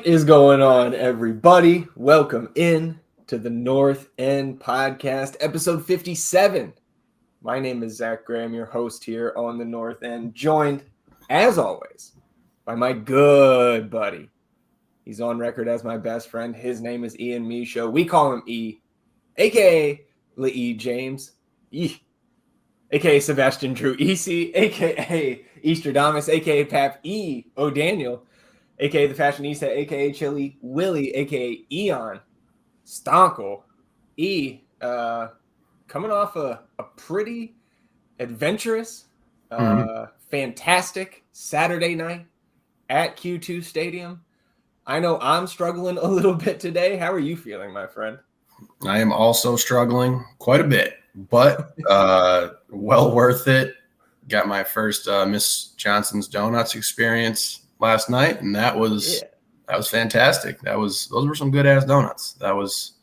is going on, everybody? Welcome in to the North End Podcast, episode 57. My name is Zach Graham, your host here on the North End, joined, as always, by my good buddy. He's on record as my best friend. His name is Ian Misho. We call him E, a.k.a. Lee James, a.k.a. Sebastian Drew EC, a.k.a. Easterdamus, a.k.a. Pap E. O'Daniel, a.k.a. the Fashionista, a.k.a. Chili Willie, a.k.a. Eon Stonkel. Coming off a pretty adventurous, fantastic Saturday night at Q2 Stadium. I know I'm struggling a little bit today. How are you feeling, my friend? I am also struggling quite a bit, but well worth it. Got my first Miss Johnson's Donuts experience last night, and that was fantastic. Those were some good ass donuts. That was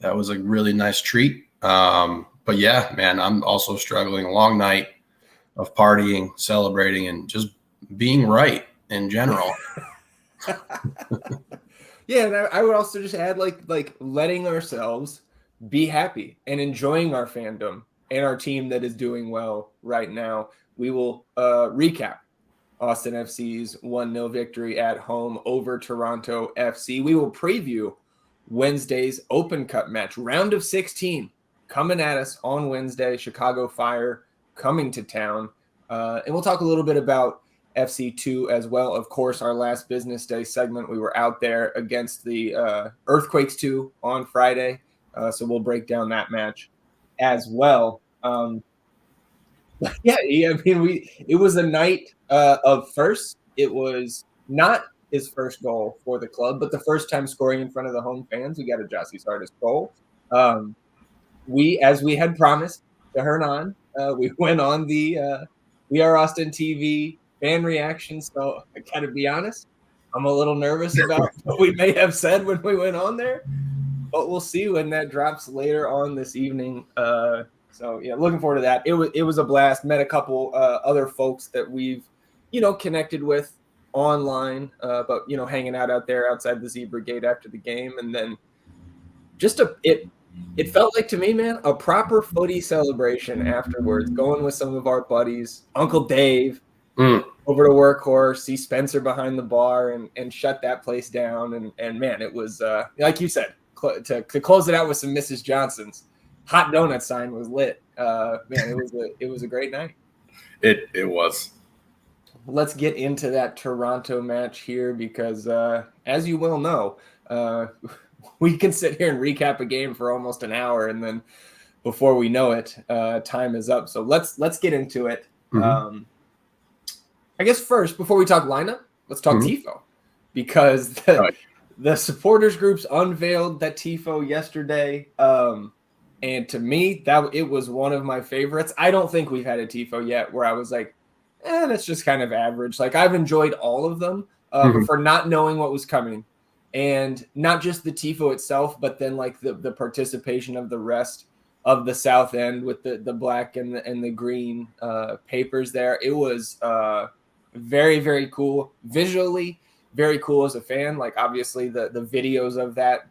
a really nice treat. But yeah, man, I'm also struggling. A long night of partying, celebrating, and just being right in general. Yeah, and I would also just add like letting ourselves be happy and enjoying our fandom and our team that is doing well right now. We will recap Austin FC's 1-0 victory at home over Toronto FC. We will preview Wednesday's Open Cup match, round of 16, coming at us on Wednesday. Chicago Fire coming to town. And we'll talk a little bit about FC2 as well. Of course, our last business day segment, we were out there against the Earthquakes 2 on Friday. So we'll break down that match as well. Yeah, I mean, it was a night of firsts. It was not his first goal for the club, but the first time scoring in front of the home fans. We got a Jossie Zardes goal. As we had promised to Hernan, we went on the We Are Austin TV fan reaction. So I gotta be honest, I'm a little nervous about what we may have said when we went on there, but we'll see when that drops later on this evening. So yeah, looking forward to that. It was a blast. Met a couple other folks that we've, connected with online, but hanging out there outside the Zebra Gate after the game, and then just it felt like to me, man, a proper footy celebration afterwards. Going with some of our buddies, Uncle Dave, over to Workhorse, see Spencer behind the bar, and shut that place down. And man, it was like you said, to close it out with some Mrs. Johnson's. Hot donut sign was lit. Man, it was a great night. It was. Let's get into that Toronto match here because, as you well know, we can sit here and recap a game for almost an hour, and then before we know it, time is up. So let's get into it. I guess first, before we talk lineup, let's talk Tifo, because the supporters groups unveiled that Tifo yesterday. And to me, it was one of my favorites. I don't think we've had a Tifo yet where I was like, that's just kind of average. Like, I've enjoyed all of them for not knowing what was coming. And not just the Tifo itself, but then like the participation of the rest of the South End with the black and the green papers there. It was very, very cool. Visually, very cool as a fan. Like, obviously, the videos of that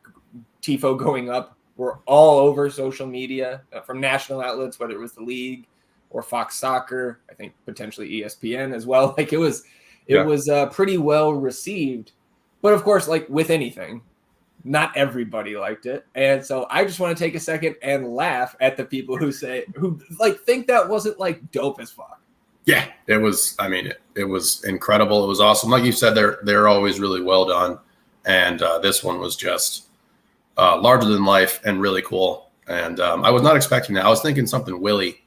Tifo going up were all over social media from national outlets, whether it was the league or Fox Soccer, I think potentially ESPN as well. Like, it was pretty well received. But of course, like with anything, not everybody liked it. And so I just want to take a second and laugh at the people who think that wasn't like dope as fuck. Yeah, it was. I mean, it was incredible. It was awesome. Like you said, they're always really well done. And this one was just larger than life and really cool. And I was not expecting that. I was thinking something Willie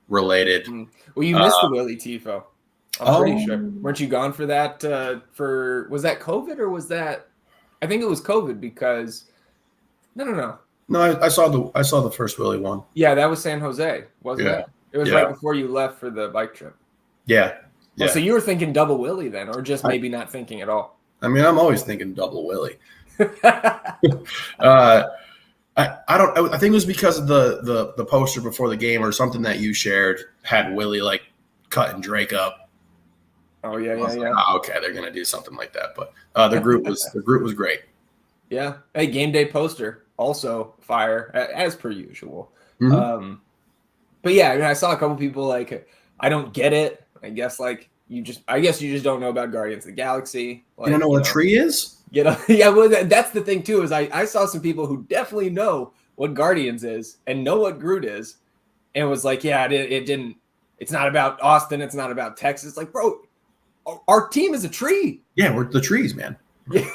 related. Well, you missed the Willie Tifo. I'm pretty sure. Weren't you gone for that? Was that COVID or was that? I think it was COVID because. No. No, I saw the first Willie one. Yeah, that was San Jose, wasn't it? It was right before you left for the bike trip. Yeah. Oh, so you were thinking double Willie then, or just maybe not thinking at all? I mean, I'm always thinking double Willie. I think it was because of the poster before the game or something that you shared had Willie like cutting Drake up Oh yeah, I was yeah. like, oh, okay, they're gonna do something like that. But the group was great. Yeah. Hey, game day poster also fire as per usual. Mm-hmm. But yeah, I mean, I saw a couple people like, I don't get it. I guess you just don't know about Guardians of the Galaxy. You don't know what a tree is? Yeah. Well, that's the thing too. Is I saw some people who definitely know what Guardians is and know what Groot is, and was like, yeah, it didn't. It's not about Austin. It's not about Texas. Like, bro, our team is a tree. Yeah, we're the trees, man. Yeah.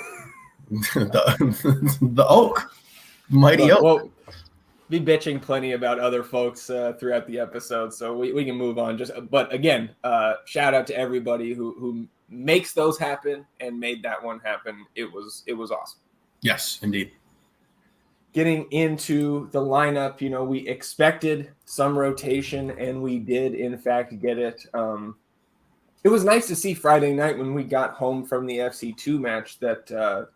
the oak, mighty Look, oak. well, be bitching plenty about other folks throughout the episode, so we can move on. But again, shout out to everybody who makes those happen and made that one happen. It was awesome. Yes, indeed. Getting into the lineup, we expected some rotation, and we did in fact get it. It was nice to see Friday night when we got home from the FC2 match that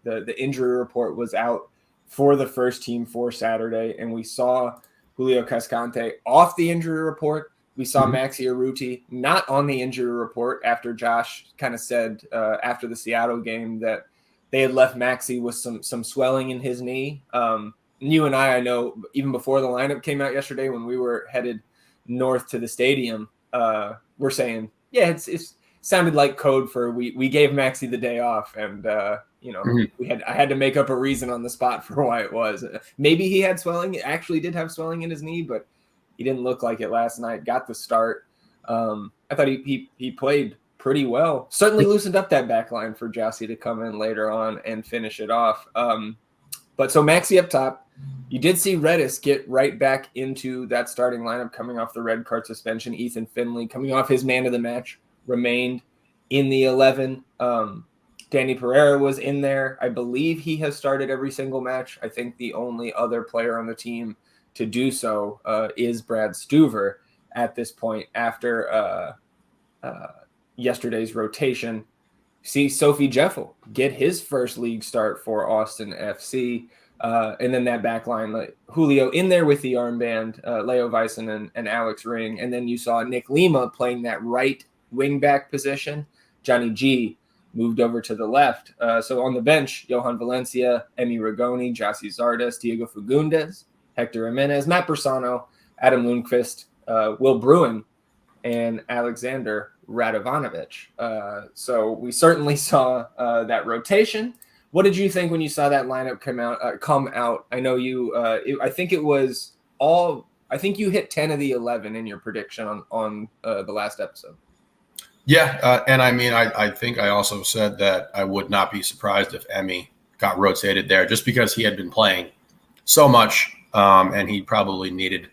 the injury report was out for the first team for Saturday, and we saw Julio Cascante off the injury report. We saw Maxi Urruti not on the injury report after Josh kind of said after the Seattle game that they had left Maxi with some swelling in his knee. You and I know, even before the lineup came out yesterday when we were headed north to the stadium, we're saying, yeah, it's sounded like code for we gave Maxi the day off, and I had to make up a reason on the spot for why it was. Maybe he had swelling, actually did have swelling in his knee, but he didn't look like it last night. Got the start. I thought he played pretty well. Certainly loosened up that back line for Jossie to come in later on and finish it off. But so Maxi up top. You did see Redis get right back into that starting lineup coming off the red card suspension. Ethan Finley coming off his man of the match remained in the 11. Danny Pereira was in there. I believe he has started every single match. I think the only other player on the team to do so is Brad Stuver at this point after yesterday's rotation. See Sophie Djeffal get his first league start for Austin FC. And then that back line, like Julio in there with the armband, Leo Vyson and Alex Ring. And then you saw Nick Lima playing that right wing back position. Johnny G moved over to the left. So on the bench, Johan Valencia, Emi Rigoni, Jossie Zardes, Diego Fagundes, Hector Jimenez, Matt Bersano, Adam Lundqvist, Will Bruin, and Alexander Radovanovic. So we certainly saw that rotation. What did you think when you saw that lineup come out? I know you. I think it was all. I think you hit 10 of the 11 in your prediction on the last episode. Yeah, and I mean, I think I also said that I would not be surprised if Emi got rotated there, just because he had been playing so much, and he probably needed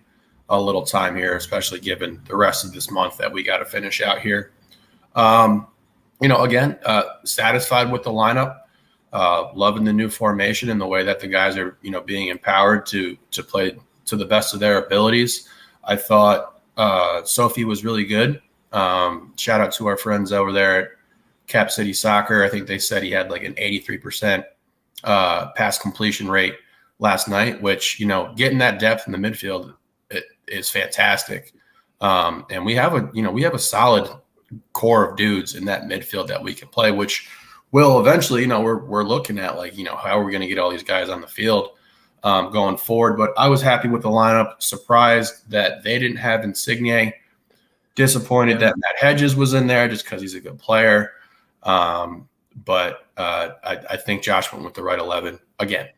a little time here, especially given the rest of this month that we got to finish out here. Again, satisfied with the lineup. Loving the new formation and the way that the guys are, being empowered to play to the best of their abilities. I thought Sophie was really good. Shout out to our friends over there at Cap City Soccer. I think they said he had like an 83% pass completion rate last night, which, getting that depth in the midfield is fantastic. And we have a solid core of dudes in that midfield that we can play, which will eventually, we're looking at how are we going to get all these guys on the field going forward. But I was happy with the lineup, surprised that they didn't have Insigne, disappointed that Matt Hedges was in there just because he's a good player. But I think Josh went with the right 11 again.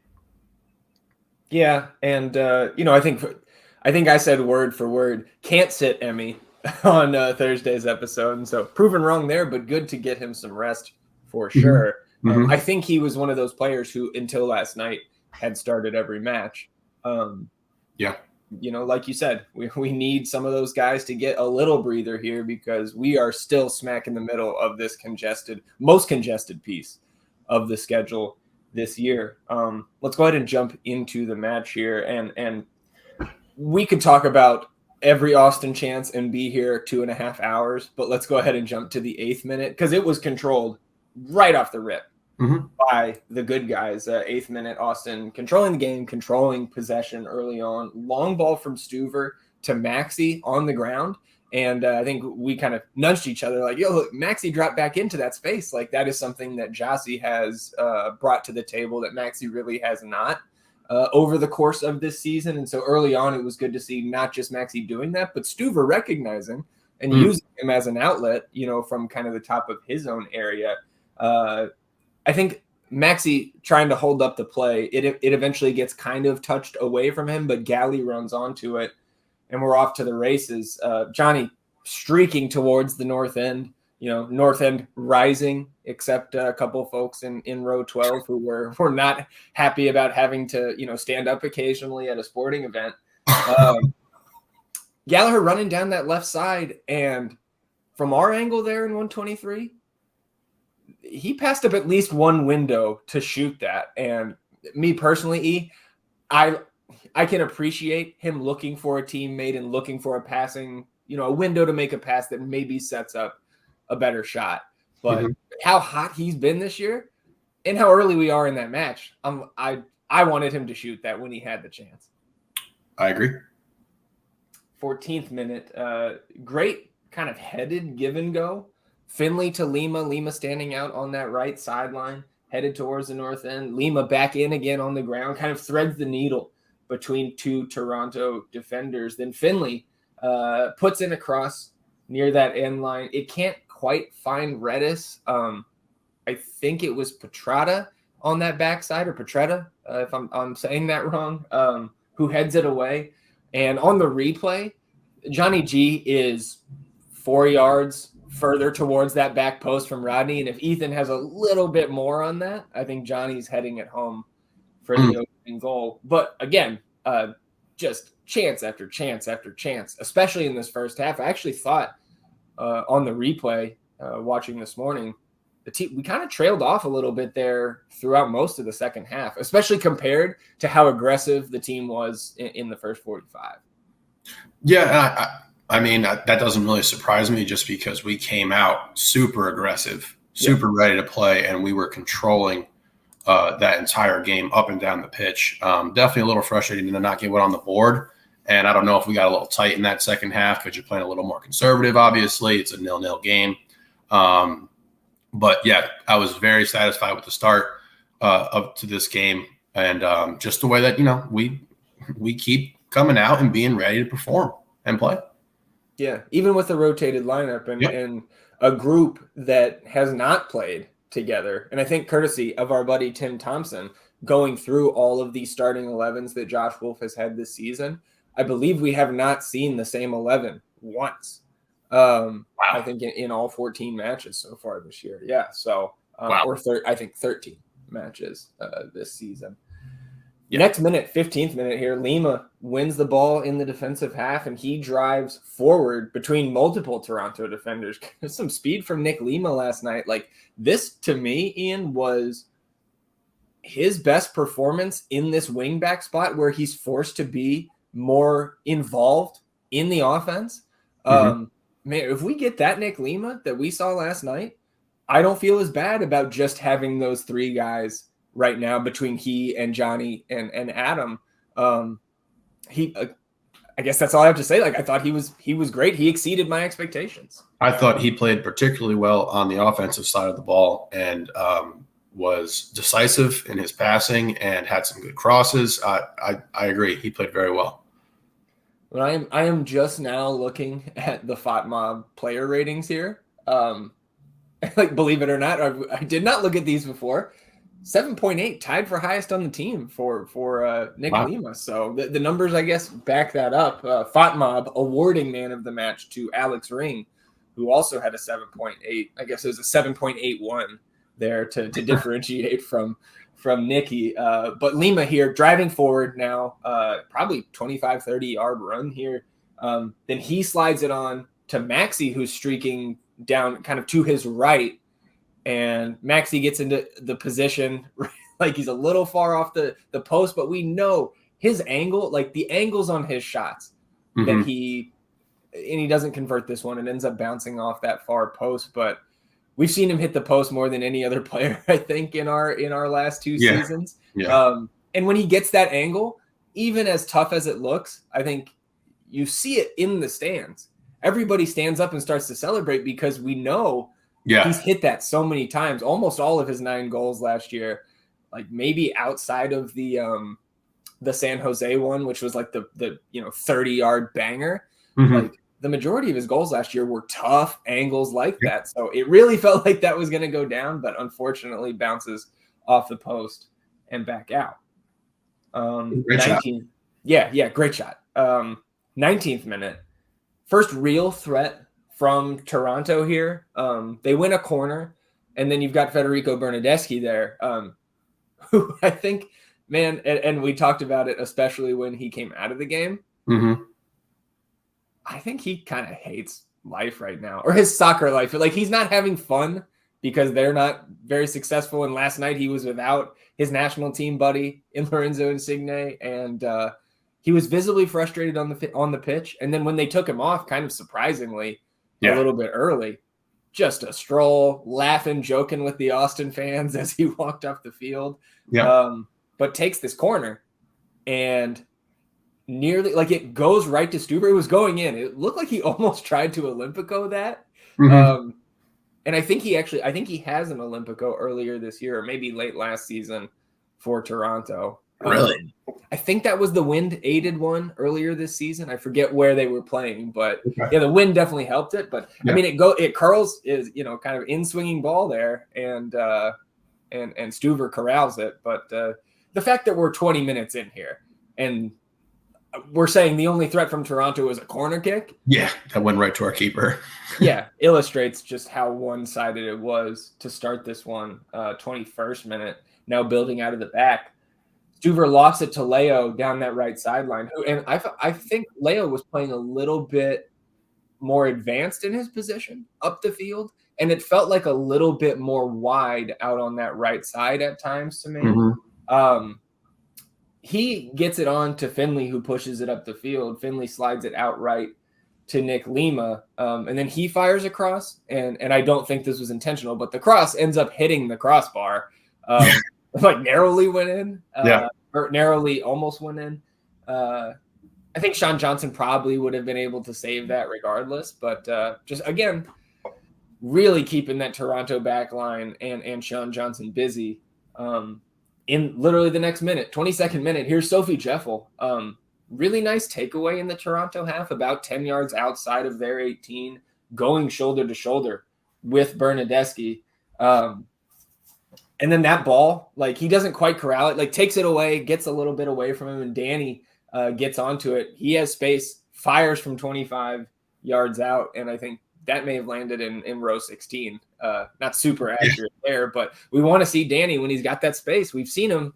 Yeah, and I think I said word for word, can't sit Emi on Thursday's episode, and so proven wrong there, but good to get him some rest for sure. Mm-hmm. I think he was one of those players who, until last night, had started every match. Like you said, we need some of those guys to get a little breather here because we are still smack in the middle of this most congested piece of the schedule this year. Let's go ahead and jump into the match here, and we could talk about every Austin chance and be here 2.5 hours, but let's go ahead and jump to the 8th minute because it was controlled right off the rip by the good guys. 8th minute, Austin controlling the game, controlling possession early on. Long ball from Stuver to Maxi on the ground, And I think we kind of nudged each other like, yo, look, Maxey dropped back into that space. Like that is something that Jossie has brought to the table that Maxey really has not over the course of this season. And so early on, it was good to see not just Maxey doing that, but Stuver recognizing and using him as an outlet, from kind of the top of his own area. I think Maxey trying to hold up the play, it eventually gets kind of touched away from him, but Galley runs onto it. And we're off to the races. Johnny streaking towards the north end, north end rising, except a couple of folks in row 12 who were not happy about having to, stand up occasionally at a sporting event. Gallagher running down that left side. And from our angle there in 123, he passed up at least one window to shoot that. And me personally, I can appreciate him looking for a teammate and looking for a passing, a window to make a pass that maybe sets up a better shot. But how hot he's been this year and how early we are in that match, I wanted him to shoot that when he had the chance. I agree. 14th minute, great kind of headed give and go. Finley to Lima standing out on that right sideline, headed towards the north end. Lima back in again on the ground, kind of threads the needle between two Toronto defenders. Then Finley puts in a cross near that end line. It can't quite find Redis. I think it was Petrata on that backside, or Petretta, if I'm saying that wrong, who heads it away. And on the replay, Johnny G is 4 yards further towards that back post from Rodney. And if Ethan has a little bit more on that, I think Johnny's heading it home for the opening goal. But again, just chance after chance after chance, especially in this first half. I actually thought on the replay, watching this morning, we kind of trailed off a little bit there throughout most of the second half, especially compared to how aggressive the team was in the first 45. Yeah, I mean, that doesn't really surprise me just because we came out super aggressive, super ready to play, and we were controlling that entire game up and down the pitch. Definitely a little frustrating to not get one on the board. And I don't know if we got a little tight in that second half because you're playing a little more conservative, obviously. It's a 0-0 game. But, yeah, I was very satisfied with the start up to this game. And just the way that, we keep coming out and being ready to perform and play. Yeah, even with the rotated lineup and a group that has not played together. And I think courtesy of our buddy Tim Thompson going through all of these starting 11s that Josh Wolff has had this season, I believe we have not seen the same 11 once. Wow. I think in all 14 matches so far this year. Yeah. So, I think 13 matches this season. Yeah. Next minute, 15th minute here, Lima wins the ball in the defensive half, and he drives forward between multiple Toronto defenders. There's some speed from Nick Lima last night. Like, this, to me, Ian, was his best performance in this wingback spot where he's forced to be more involved in the offense. Man, if we get that Nick Lima that we saw last night, I don't feel as bad about just having those three guys right now between he and Johnny and Adam. I guess that's all I have to say. Like, I thought he was great. He exceeded my expectations. I thought he played particularly well on the offensive side of the ball and was decisive in his passing and had some good crosses. I agree. He played very well. But I am just now looking at the FOTMob player ratings here. Like, believe it or not, I did not look at these before. 7.8, tied for highest on the team for Nick Lima. So the numbers, I guess, back that up. FOTMob awarding man of the match to Alex Ring, who also had a 7.8. I guess it was a 7.81 there to differentiate from Nicky. But Lima here driving forward now, probably 25, 30-yard run here. Then he slides it on to Maxey, who's streaking down kind of to his right. And Maxey gets into the position like he's a little far off the post, but we know his angle, like the angles on his shots that he doesn't convert this one. It ends up bouncing off that far post, but we've seen him hit the post more than any other player, I think, in our last two seasons. Yeah. And when he gets that angle, even as tough as it looks, I think you see it in the stands everybody stands up and starts to celebrate because we know he's hit that so many times, almost all of his 9 goals last year, like maybe outside of the San Jose one, which was like the 30-yard banger. Like the majority of his goals last year were tough angles like that. So it really felt like that was going to go down, but unfortunately bounces off the post and back out. Great shot. Great shot. 19th minute. First real threat from Toronto here. They win a corner, and then you've got Federico Bernardeschi there, who I think, man, and we talked about it, especially when he came out of the game. I think he kind of hates life right now, or his soccer life. Like, he's not having fun because they're not very successful. And last night he was without his national team buddy in Lorenzo Insigne, and he was visibly frustrated on the pitch. And then when they took him off, kind of surprisingly, a little bit early, just a stroll, laughing, joking with the Austin fans as he walked off the field. But takes this corner and nearly, like, it goes right to Stuver. It was going in. It looked like he almost tried to Olympico that. And I think he has an Olympico earlier this year, or maybe late last season for Toronto. Really? I think that was the wind-aided one earlier this season. I forget where they were playing, but the wind definitely helped it. But I mean, it curls, is kind of in-swinging ball there, and Stuver corrals it. But the fact that we're 20 minutes in here and we're saying the only threat from Toronto is a corner kick. Yeah, that went right to our keeper. Illustrates just how one-sided it was to start this one. 21st minute, now building out of the back. Stuver lost it to Leo down that right sideline. And I think Leo was playing a little bit more advanced in his position up the field, and it felt like a little bit more wide out on that right side at times to me. He gets it on to Finley, who pushes it up the field. Finley slides it out right to Nick Lima, and then he fires across, and I don't think this was intentional, but the cross ends up hitting the crossbar. Like narrowly went in, or narrowly almost went in. I think Sean Johnson probably would have been able to save that regardless, but just again, really keeping that Toronto back line and Sean Johnson busy. In literally the next minute, 22nd minute, here's Sophie Djeffal. Really nice takeaway in the Toronto half, about 10 yards outside of their 18, going shoulder to shoulder with Bernardeschi. And then that ball, like, he doesn't quite corral it, like takes it away, gets a little bit away from him, and Dani gets onto it. He has space, fires from 25 yards out, and I think that may have landed in row 16. Not super accurate there, but we want to see Dani when he's got that space. We've seen him,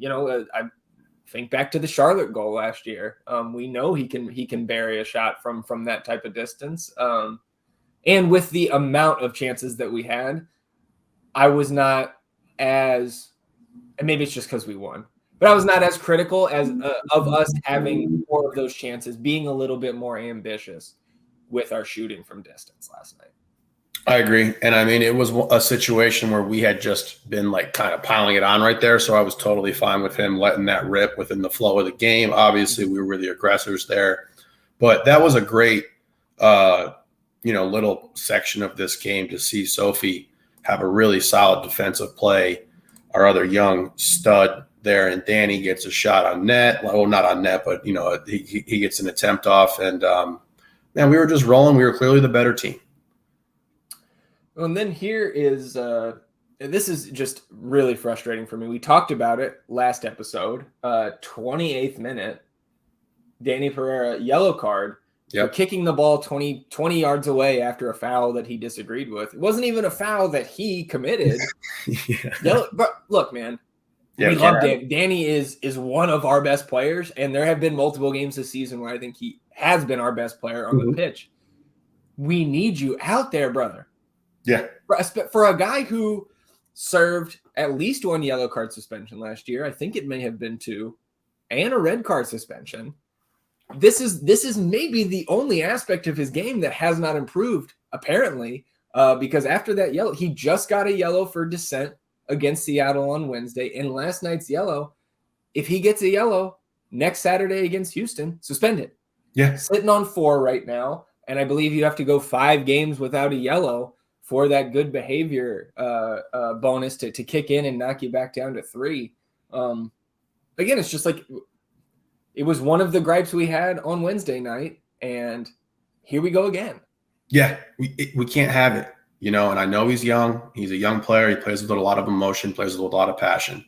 I think back to the Charlotte goal last year. We know he can bury a shot from that type of distance. And with the amount of chances that we had, I was not as, and maybe it's just because we won, but I was not as critical as of us having more of those chances, being a little bit more ambitious with our shooting from distance last night. I agree. And I mean, it was a situation where we had just been like kind of piling it on right there. So I was totally fine with him letting that rip within the flow of the game. Obviously, we were the aggressors there, but that was a great, little section of this game to see Sophie have a really solid defensive play. Our other young stud there, and Dani gets a shot on net. Well, not on net, but he gets an attempt off, and we were just rolling. We were clearly the better team. Well, and then here is this is just really frustrating for me. We talked about it last episode. 28th minute, Dani Pereira, yellow card. For kicking the ball 20 yards away after a foul that he disagreed with. It wasn't even a foul that he committed. But look, man, we love Dani. Dani is one of our best players, and there have been multiple games this season where I think he has been our best player on the pitch. We need you out there, brother. Yeah. For a guy who served at least one yellow card suspension last year, I think it may have been 2, and a red card suspension. This is maybe the only aspect of his game that has not improved, apparently, because after that yellow, he just got a yellow for dissent against Seattle on Wednesday, and last night's yellow, if he gets a yellow next Saturday against Houston, suspend it. Yeah. Sitting on 4 right now, And I believe you have to go 5 games without a yellow for that good behavior bonus to kick in and knock you back down to 3. Again, it's just like it was one of the gripes we had on Wednesday night, and here we go again. Yeah, we can't have it, and I know he's young. He's a young player. He plays with a lot of emotion, plays with a lot of passion.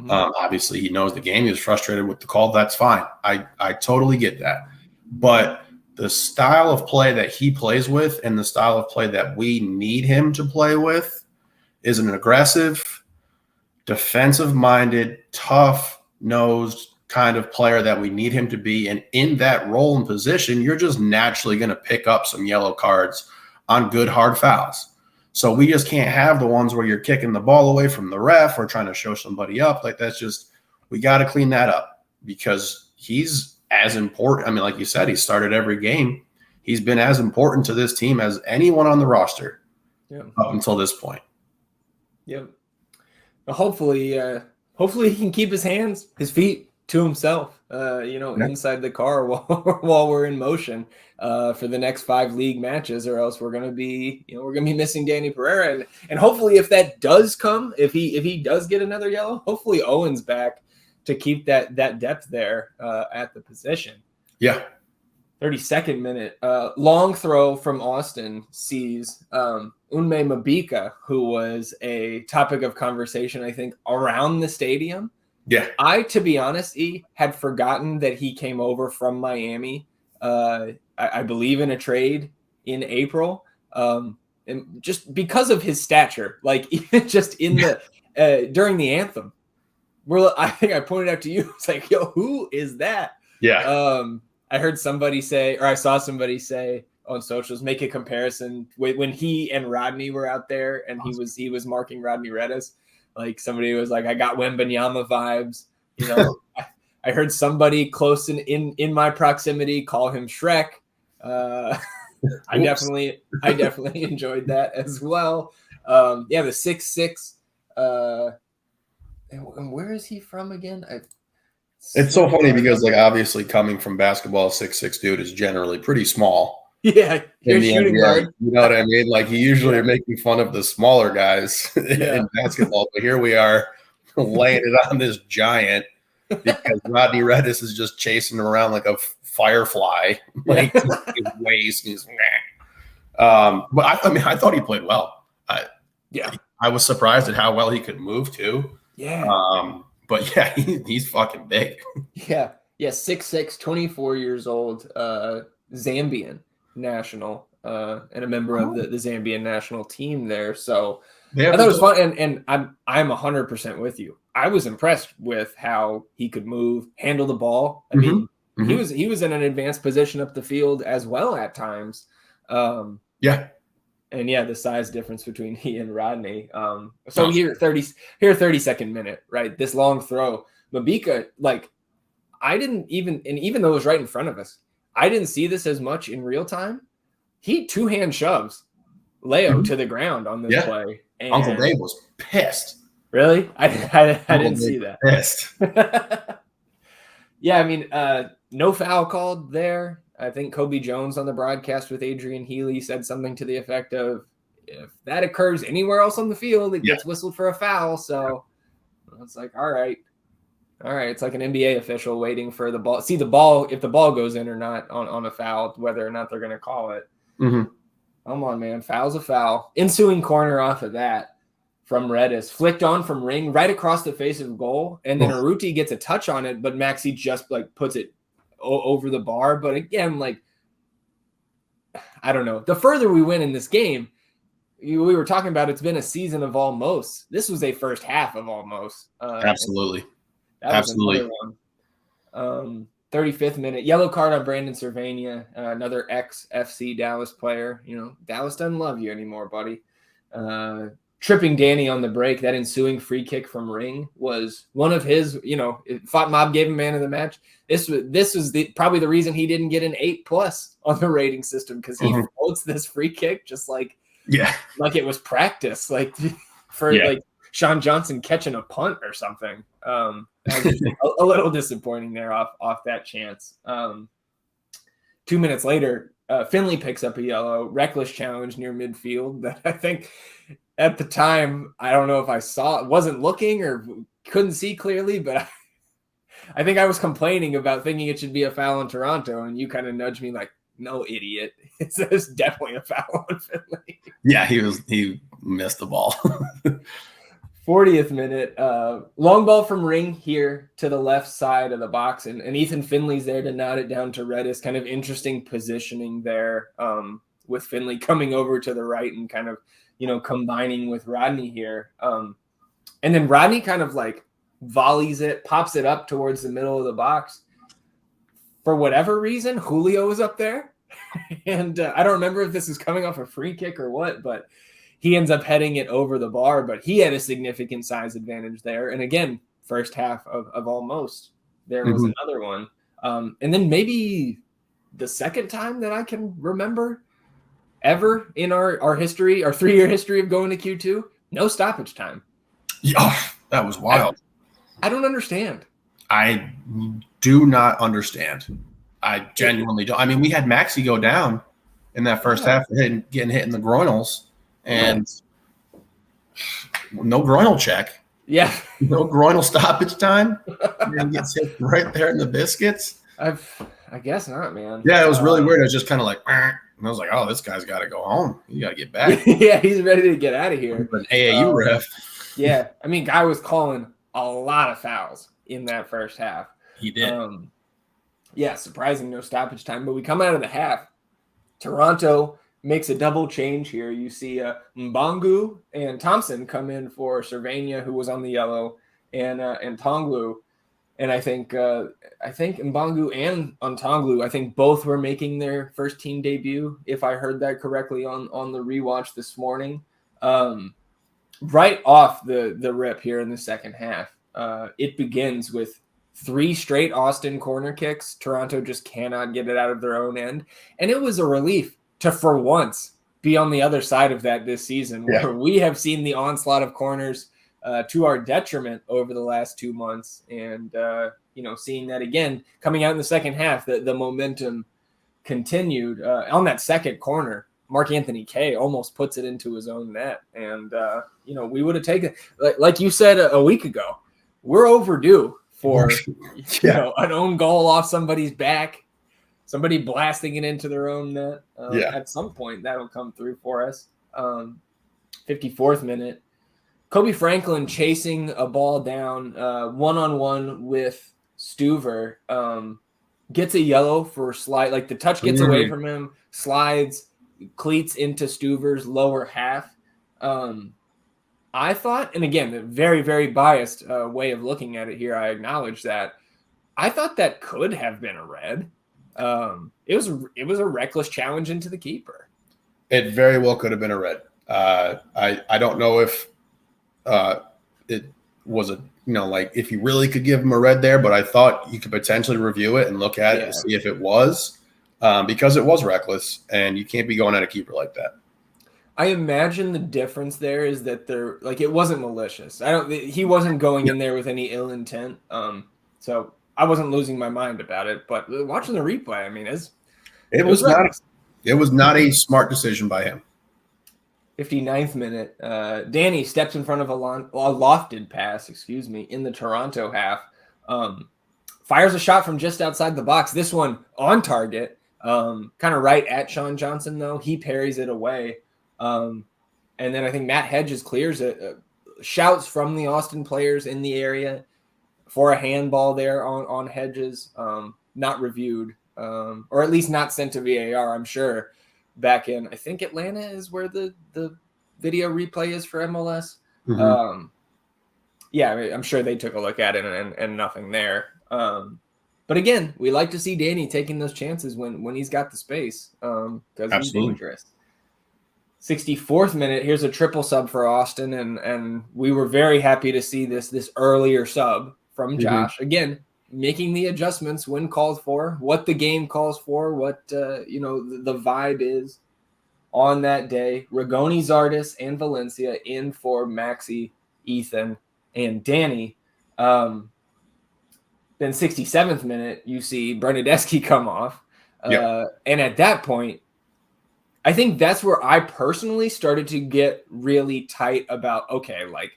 Obviously, he knows the game. He was frustrated with the call. That's fine. I totally get that. But the style of play that he plays with and the style of play that we need him to play with is an aggressive, defensive-minded, tough-nosed kind of player that we need him to be. And in that role and position, you're just naturally going to pick up some yellow cards on good, hard fouls. So we just can't have the ones where you're kicking the ball away from the ref or trying to show somebody up. Like, that's just – we got to clean that up because he's as important. I mean, like you said, he started every game. He's been as important to this team as anyone on the roster up until this point. Yep. Hopefully he can keep his hands, his feet to himself, inside the car while we're in motion for the next 5 league matches, or else we're gonna be missing Danny Pereira. And hopefully, if that does come, if he does get another yellow, hopefully Owen's back to keep that depth there at the position. Yeah. 32nd minute, long throw from Austin sees Mabika, who was a topic of conversation, I think, around the stadium. Yeah. I, to be honest, had forgotten that he came over from Miami, I believe in a trade in April. And just because of his stature, like even just in the during the anthem, I think I pointed out to you, it's like, yo, who is that? Yeah. I heard somebody say, or I saw somebody say on socials, make a comparison when he and Rodney were out there and he was marking Rodney Redis. Like somebody was like, I got Wembanyama vibes. I heard somebody close in my proximity call him Shrek. I definitely enjoyed that as well. The 6'6". And where is he from again? It's so funny because, like, obviously coming from basketball, 6'6" dude is generally pretty small. Yeah, in the shooting NBA, guard. You know what I mean? Like, you usually are making fun of the smaller guys in basketball, but here we are laying it on this giant because Rodney Redis is just chasing him around like a firefly, like his waist. And he's, but I thought he played well. I was surprised at how well he could move too. Yeah. But yeah, he's fucking big. Yeah. 6'6", 24 years old, Zambian national, and a member of the Zambian national team there. So I thought it was fun, and I'm 100% with you. I was impressed with how he could move, handle the ball. I mean, he was in an advanced position up the field as well at times. And the size difference between he and Rodney. So here 32nd minute, right? This long throw, Mabika, like I didn't even though it was right in front of us, I didn't see this as much in real time. He 2-hand shoves Leo to the ground on this play. And Uncle Dave was pissed. Really? I didn't see that. Pissed. I mean, no foul called there. I think Kobe Jones on the broadcast with Adrian Healy said something to the effect of, if that occurs anywhere else on the field, it gets whistled for a foul. So it's like, all right. It's like an NBA official waiting for the ball. See the ball, if the ball goes in or not on a foul, whether or not they're going to call it. Come on, man. Foul's a foul. Ensuing corner off of that from Redis. Flicked on from Ring right across the face of goal. And then Aruti gets a touch on it, but Maxey just like puts it over the bar. But again, like, I don't know. The further we went in this game, we were talking about it's been a season of almost. This was a first half of almost. Absolutely. Absolutely. 35th minute, yellow card on Brandon Cervania, another ex-FC Dallas player. Dallas doesn't love you anymore, buddy. Tripping Danny on the break, that ensuing free kick from Ring was one of his, Fought Mob gave him man of the match. This was probably the reason he didn't get an 8+ on the rating system, because he floats this free kick just like it was practice, like like Sean Johnson catching a punt or something. That was a little disappointing there off that chance. 2 2 minutes later, Finley picks up a yellow, reckless challenge near midfield that I think at the time, I don't know if I saw, wasn't looking or couldn't see clearly, but I think I was complaining about thinking it should be a foul in Toronto, and you kind of nudged me like, no, idiot. It's definitely a foul on Finley. Yeah, he missed the ball. 40th minute, long ball from Ring here to the left side of the box, and Ethan Finley's there to nod it down to Redis. Kind of interesting positioning there, with Finley coming over to the right and kind of, combining with Rodney here. And then Rodney kind of like volleys it, pops it up towards the middle of the box. For whatever reason, Julio was up there. And I don't remember if this is coming off a free kick or what, but he ends up heading it over the bar. But he had a significant size advantage there. And again, first half of almost, there was another one. And then maybe the second time that I can remember ever in our history, our 3-year history of going to Q2, no stoppage time. Yeah, that was wild. I don't understand. I do not understand. I genuinely don't. I mean, we had Maxey go down in that first half, getting hit in the groinals, and no groinal check. Yeah. No groinal stoppage time. And gets hit right there in the biscuits. I guess not, man. Yeah, it was really weird. I was just kind of like, and I was like, oh, this guy's got to go home. You got to get back. Yeah, he's ready to get out of here. An AAU ref. Yeah, I mean, guy was calling a lot of fouls in that first half. He did. Yeah, surprising no stoppage time. But we come out of the half. Toronto makes a double change here. You see Mbangu and Thompson come in for Cervania, who was on the yellow, and Tonglu. And I think Mbangu and Ontonglu, I think both were making their first team debut, if I heard that correctly on the rewatch this morning. Right off the rip here in the second half, it begins with 3 straight Austin corner kicks. Toronto just cannot get it out of their own end. And it was a relief to, for once, be on the other side of that this season, where we have seen the onslaught of corners to our detriment over the last 2 months. And, seeing that again, coming out in the second half, the momentum continued. On that second corner, Mark-Anthony Kaye almost puts it into his own net. And, we would have taken, like you said a week ago, we're overdue for an own goal off somebody's back, somebody blasting it into their own net. At some point, that'll come through for us. 54th minute, Kobe Franklin chasing a ball down one-on-one with Stuver, gets a yellow for slide. Like the touch gets away from him, slides, cleats into Stuver's lower half. I thought, and again, a very, very biased way of looking at it here, I acknowledge that. I thought that could have been a red. It was a reckless challenge into the keeper. It very well could have been a red. I don't know if it was if you really could give him a red there, but I thought you could potentially review it and look at it to see if it was, because it was reckless, and you can't be going at a keeper like that. I imagine the difference there is that it wasn't malicious. He wasn't going in there with any ill intent. So I wasn't losing my mind about it, but watching the replay, I mean, it was not a smart decision by him. 59th minute, Dani steps in front of a lofted pass, in the Toronto half. Fires a shot from just outside the box. This one on target, kind of right at Sean Johnson, though. He parries it away. And then I think Matt Hedges clears it. Shouts from the Austin players in the area for a handball there on Hedges. Not reviewed, or at least not sent to VAR, I'm sure. Back in, I think Atlanta is where the video replay is for MLS. I'm sure they took a look at it and nothing there. But again, we like to see Dani taking those chances when he's got the space, because he's dangerous. 64th minute, here's a triple sub for Austin, and we were very happy to see this earlier sub from Josh. Again, making the adjustments when called for, what the game calls for, what the vibe is on that day. Rigoni, Zardes, and Valencia in for Maxey, Ethan, and Dani. Then 67th minute, you see Bernadeschi come off. And at that point, I think that's where I personally started to get really tight about, okay, like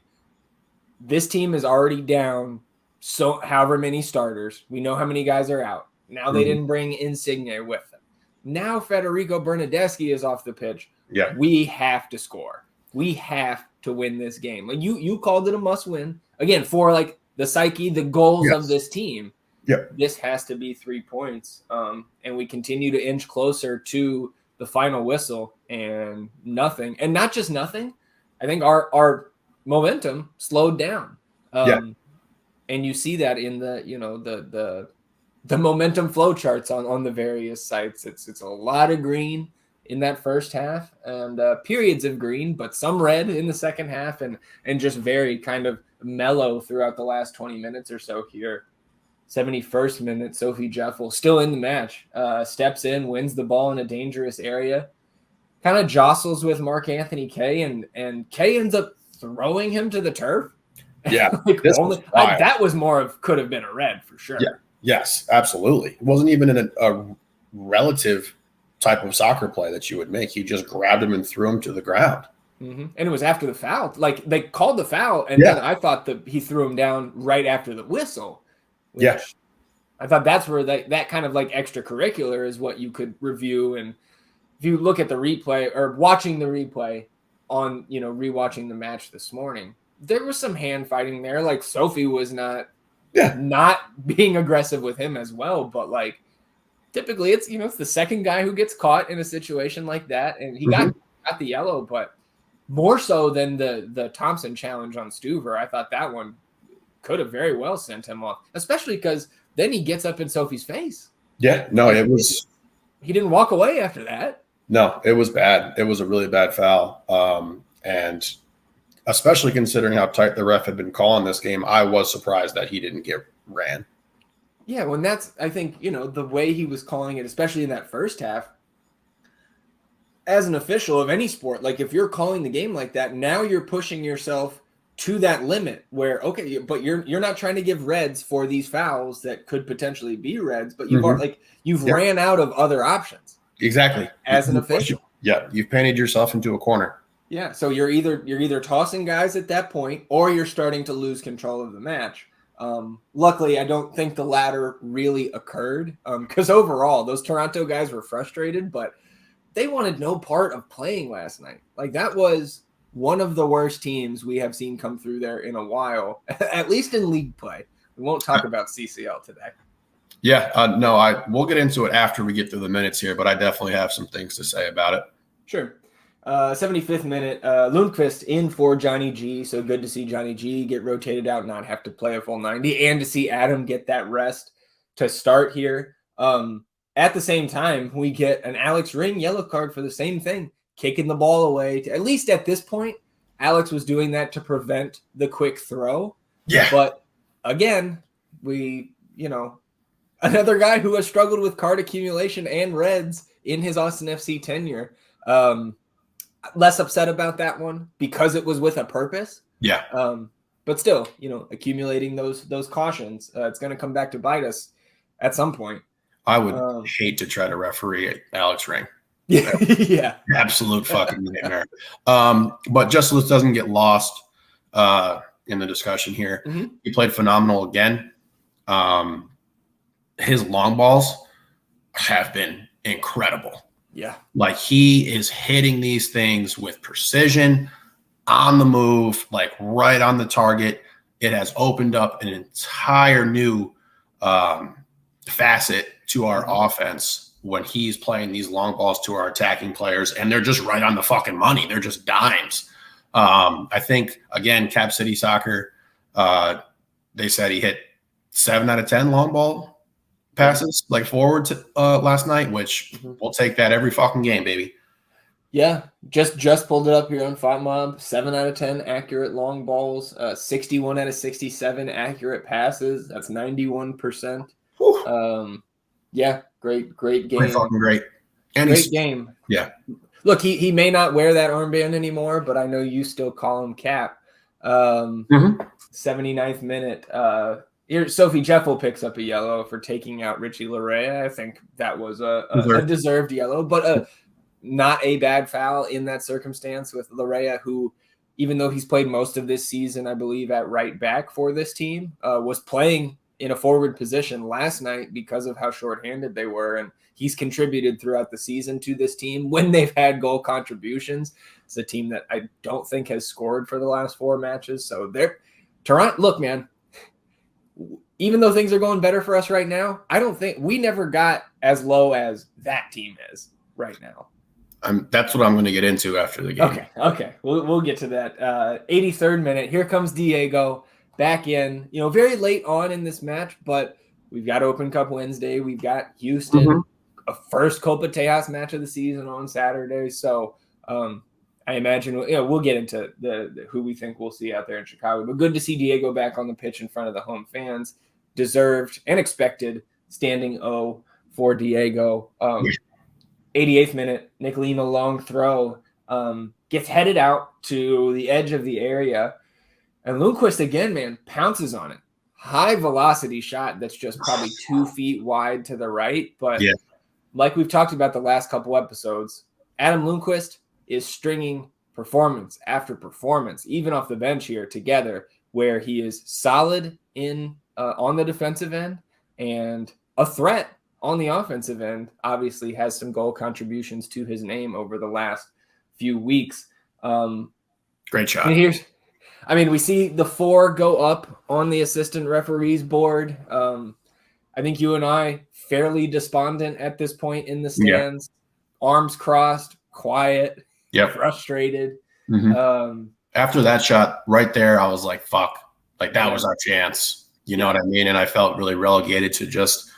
this team is already down so however many starters. We know how many guys are out. Now they didn't bring Insigne with them. Now Federico Bernardeschi is off the pitch. Yeah. We have to score. We have to win this game. Like you called it a must win. Again, for like the psyche, the goals of this team. Yeah. This has to be 3 points. And we continue to inch closer to the final whistle and nothing. And not just nothing. I think our momentum slowed down. And you see that in the momentum flow charts on the various sites. It's a lot of green in that first half and periods of green, but some red in the second half and just very kind of mellow throughout the last 20 minutes or so here. 71st minute, Sophie Djeffal still in the match, steps in, wins the ball in a dangerous area, kind of jostles with Marc-Anthony Kaye, and Kaye ends up throwing him to the turf. Yeah. That was more of could have been a red for sure. Yeah. Yes, absolutely. It wasn't even a relative type of soccer play that you would make. He just grabbed him and threw him to the ground. And it was after the foul. Like they called the foul, and then I thought that he threw him down right after the whistle. I thought that's where that kind of like extracurricular is what you could review. And if you look at the replay or watching the replay on, rewatching the match this morning, there was some hand fighting there. Like Sophie was not being aggressive with him as well. But like typically it's, it's the second guy who gets caught in a situation like that. And he got the yellow, but more so than the Thompson challenge on Stuver. I thought that one could have very well sent him off, especially because then he gets up in Sophie's face. Yeah, no, it was. He didn't walk away after that. No, it was bad. It was a really bad foul. And especially considering how tight the ref had been calling this game, I was surprised that he didn't get ran. Yeah, when that's, I think, the way he was calling it, especially in that first half, as an official of any sport, like if you're calling the game like that, now you're pushing yourself to that limit where, okay, but you're not trying to give reds for these fouls that could potentially be reds, but you've ran out of other options. Exactly. As an official. Yeah, you've painted yourself into a corner. Yeah, so you're either tossing guys at that point or you're starting to lose control of the match. Luckily, I don't think the latter really occurred because overall, those Toronto guys were frustrated, but they wanted no part of playing last night. Like that was one of the worst teams we have seen come through there in a while, at least in league play. We won't talk about CCL today. Yeah, we'll get into it after we get through the minutes here, but I definitely have some things to say about it. Sure. 75th minute, Lundqvist in for Johnny G. So good to see Johnny G get rotated out, not have to play a full 90, and to see Adam get that rest to start here. At the same time, we get an Alex Ring yellow card for the same thing, kicking the ball away. At least at this point, Alex was doing that to prevent the quick throw. Yeah. But again, another guy who has struggled with card accumulation and reds in his Austin FC tenure. Less upset about that one because it was with a purpose. Yeah. But still, accumulating those cautions, it's going to come back to bite us at some point. I would hate to try to referee Alex Ring. Yeah. Absolute fucking nightmare. But just so this doesn't get lost in the discussion here, he played phenomenal again. His long balls have been incredible. Yeah. Like he is hitting these things with precision, on the move, like right on the target. It has opened up an entire new facet to our offense when he's playing these long balls to our attacking players, and they're just right on the fucking money. They're just dimes. I think, again, Cap City Soccer, they said he hit 7 out of 10 long ball passes, like forward to last night, which we'll take that every fucking game, baby. Yeah, just pulled it up here on Fight Mob. 7 out of 10 accurate long balls, 61 out of 67 accurate passes. That's 91%. Yeah, great game. Pretty fucking great. And great game. Yeah. Look, he may not wear that armband anymore, but I know you still call him Cap. 79th minute, Here, Sophie Djeffal picks up a yellow for taking out Richie Larea. I think that was a deserved yellow, but not a bad foul in that circumstance with Larea, who, even though he's played most of this season, I believe, at right back for this team, was playing in a forward position last night because of how shorthanded they were. And he's contributed throughout the season to this team when they've had goal contributions. It's a team that I don't think has scored for the last 4 matches. So Toronto, look, man, even though things are going better for us right now, I don't think we never got as low as that team is right now. That's what I'm going to get into after the game. Okay. We'll get to that. 83rd minute. Here comes Diego back in. Very late on in this match, but we've got Open Cup Wednesday. We've got Houston, a first Copa Tejas match of the season on Saturday. So I imagine we'll get into the who we think we'll see out there in Chicago. But good to see Diego back on the pitch in front of the home fans. Deserved and expected standing O for Diego. 88th minute, Nick Lima long throw gets headed out to the edge of the area. And Lundqvist again, man, pounces on it. High velocity shot that's just probably 2 feet wide to the right. But like we've talked about the last couple episodes, Adam Lundqvist is stringing performance after performance, even off the bench here together, where he is solid in on the defensive end and a threat on the offensive end. Obviously has some goal contributions to his name over the last few weeks. Great shot. We see the 4 go up on the assistant referees board. I think you and I fairly despondent at this point in the stands, arms crossed, quiet, frustrated. After that shot right there, I was like, fuck, like that was our chance. You know what I mean? And I felt really relegated to just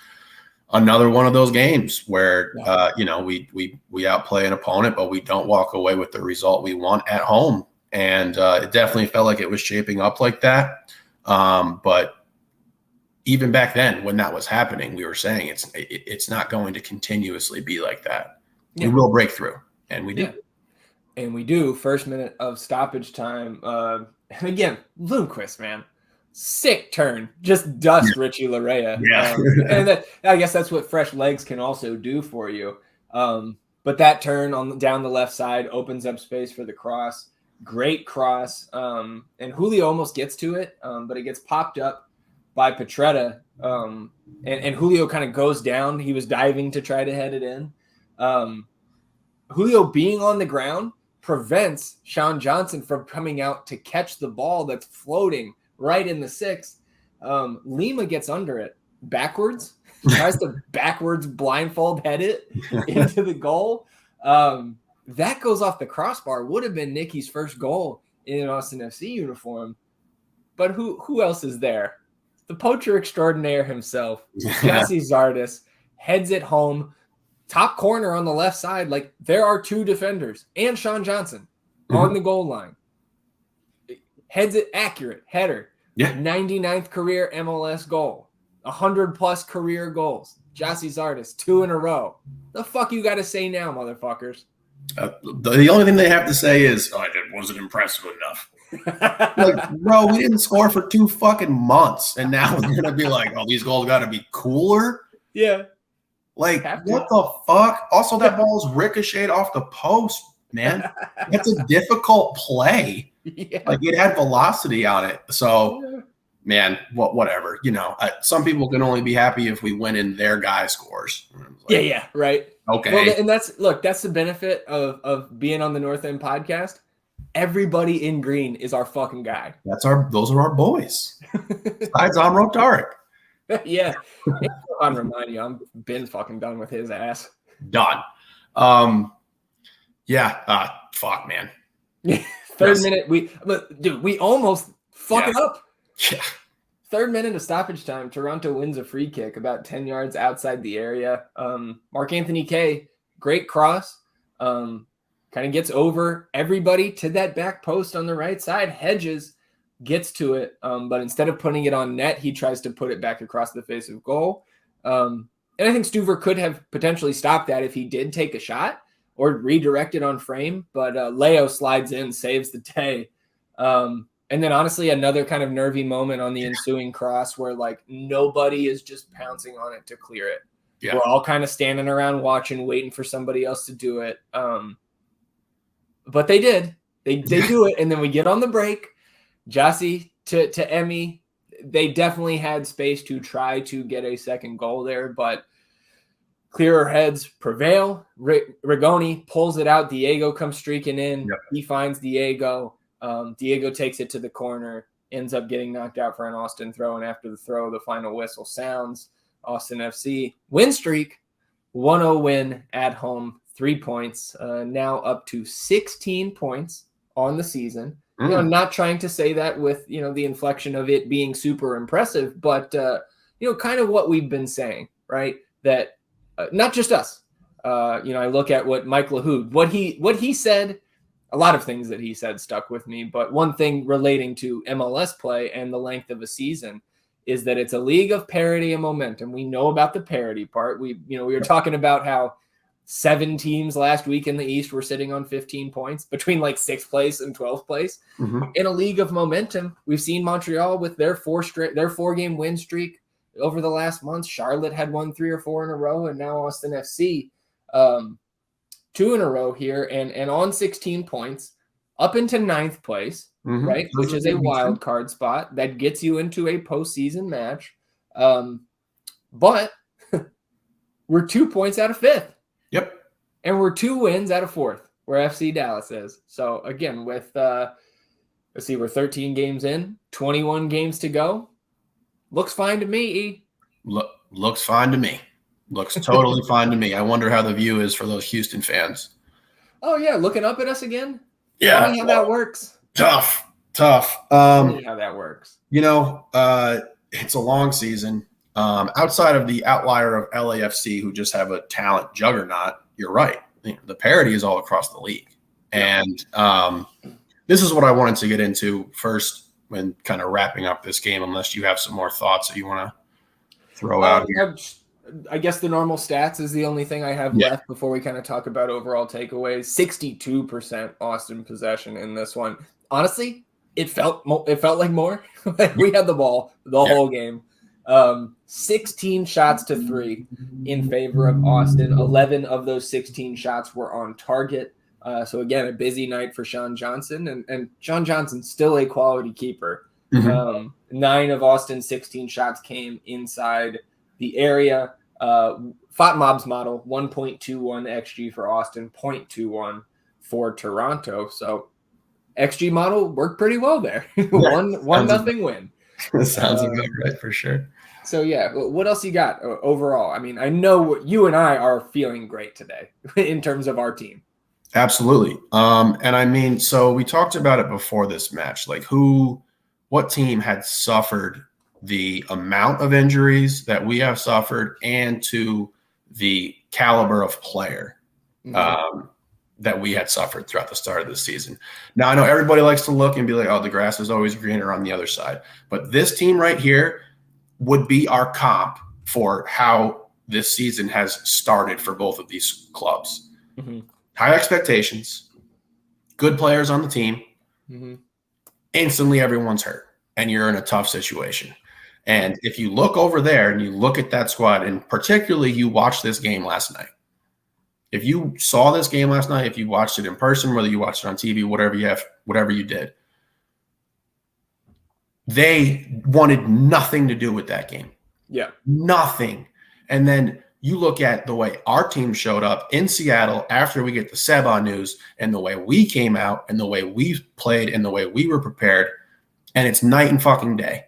another one of those games where, we outplay an opponent, but we don't walk away with the result we want at home. And it definitely felt like it was shaping up like that. But even back then when that was happening, we were saying it's not going to continuously be like that. We will break through, and we do. Yeah. And we do. First minute of stoppage time. And again, Lundqvist, man. Sick turn, just dust Richie Larea. And I guess that's what fresh legs can also do for you. But that turn down the left side opens up space for the cross. Great cross. And Julio almost gets to it, but it gets popped up by Petretta. And Julio kind of goes down. He was diving to try to head it in. Julio being on the ground prevents Sean Johnson from coming out to catch the ball that's floating right in the 6. Lima gets under it backwards, tries to backwards blindfold head it into the goal. That goes off the crossbar. Would have been Nicky's first goal in an Austin FC uniform. But who else is there? The poacher extraordinaire himself, Jesse Zardes, heads it home. Top corner on the left side. Like, there are 2 defenders and Sean Johnson on the goal line. Heads it accurate, header. 99th career MLS goal. 100-plus career goals. Jesse Zardes, 2 in a row. The fuck you got to say now, motherfuckers? The only thing they have to say is, it wasn't impressive enough. Like, bro, we didn't score for 2 fucking months, and now we're gonna be like, these goals got to be cooler. Yeah. Like, what the fuck? Also, that ball's ricocheted off the post, man. That's a difficult play. Like, it had velocity on it. So, man, whatever. Some people can only be happy if we win and their guy scores. Like, right. Okay. Well, and that's the benefit of being on the North End podcast. Everybody in green is our fucking guy. Those are our boys. Besides Amro Tarek. Yeah. I'll remind you, I'm been fucking done with his ass. Done. Fuck, man. Third minute, we almost fuck it up. Yeah. 3rd minute of stoppage time, Toronto wins a free kick about 10 yards outside the area. Mark-Anthony Kaye, great cross. Kind of gets over everybody to that back post on the right side. Hedges gets to it, but instead of putting it on net, he tries to put it back across the face of goal. And I think Stuver could have potentially stopped that if he did take a shot or redirect it on frame, but Leo slides in, saves the day. And then honestly, another kind of nervy moment on the ensuing cross where like nobody is just pouncing on it to clear it. Yeah. We're all kind of standing around watching, waiting for somebody else to do it. But they did. They do it, and then we get on the break. Jassy to Emmy. They definitely had space to try to get a second goal there, but clearer heads prevail. Rigoni pulls it out. Diego comes streaking in. Yep. He finds Diego. Diego takes it to the corner, ends up getting knocked out for an Austin throw, and after the throw, the final whistle sounds. Austin FC win streak, 1-0 win at home, 3 points, now up to 16 points on the season. You know, not trying to say that with, you know, the inflection of it being super impressive, but, you know, kind of what we've been saying, right? That not just us. You know, I look at what Mike LaHood, what he said, a lot of things that he said stuck with me, but one thing relating to MLS play and the length of a season is that it's a league of parity and momentum. We know about the parity part. We were talking about how 7 teams last week in the East were sitting on 15 points between like 6th place and 12th place. In a league of momentum, we've seen Montreal with their 4-game win streak over the last month. Charlotte had won 3 or 4 in a row, and now Austin FC 2 in a row here and on 16 points up into 9th place, right? Which is a wild card spot that gets you into a postseason match. But we're 2 points out of 5th. Yep. And we're 2 wins out of 4th, where FC Dallas is. So again, with let's see, we're 13 games in, 21 games to go. Looks fine to me. Looks fine to me. Looks totally fine to me. I wonder how the view is for those Houston fans. Oh yeah, looking up at us again. Yeah, tell me how that works. Tough. Tell me how that works. You know, it's a long season. Outside of the outlier of LAFC, who just have a talent juggernaut, you're right. The parity is all across the league. And this is what I wanted to get into first when kind of wrapping up this game, unless you have some more thoughts that you want to throw out here. I guess the normal stats is the only thing I have left before we kind of talk about overall takeaways. 62% Austin possession in this one. Honestly, it felt like more. We had the ball the whole game. 16 shots to 3 in favor of Austin. 11 of those 16 shots were on target. So again, a busy night for Sean Johnson, and Sean Johnson's still a quality keeper. 9 of Austin's 16 shots came inside the area. FOTMob's model, 1.21 XG for Austin, 0.21 for Toronto. So XG model worked pretty well there. 1-0 win. That sounds about right for sure. So yeah, what else you got overall? I mean, I know you and I are feeling great today in terms of our team. Absolutely. And I mean, so we talked about it before this match, like what team had suffered the amount of injuries that we have suffered and to the caliber of player that we had suffered throughout the start of the season. Now, I know everybody likes to look and be like, oh, the grass is always greener on the other side. But this team right here would be our comp for how this season has started for both of these clubs. High expectations, good players on the team. Instantly, everyone's hurt, and you're in a tough situation. And if you look over there and you look at that squad, and particularly you watched this game last night, if you saw this game last night, if you watched it in person, whether you watched it on TV, whatever you did, they wanted nothing to do with that game. Yeah. Nothing. And then you look at the way our team showed up in Seattle after we get the Seba news and the way we came out and the way we played and the way we were prepared, and it's night and fucking day.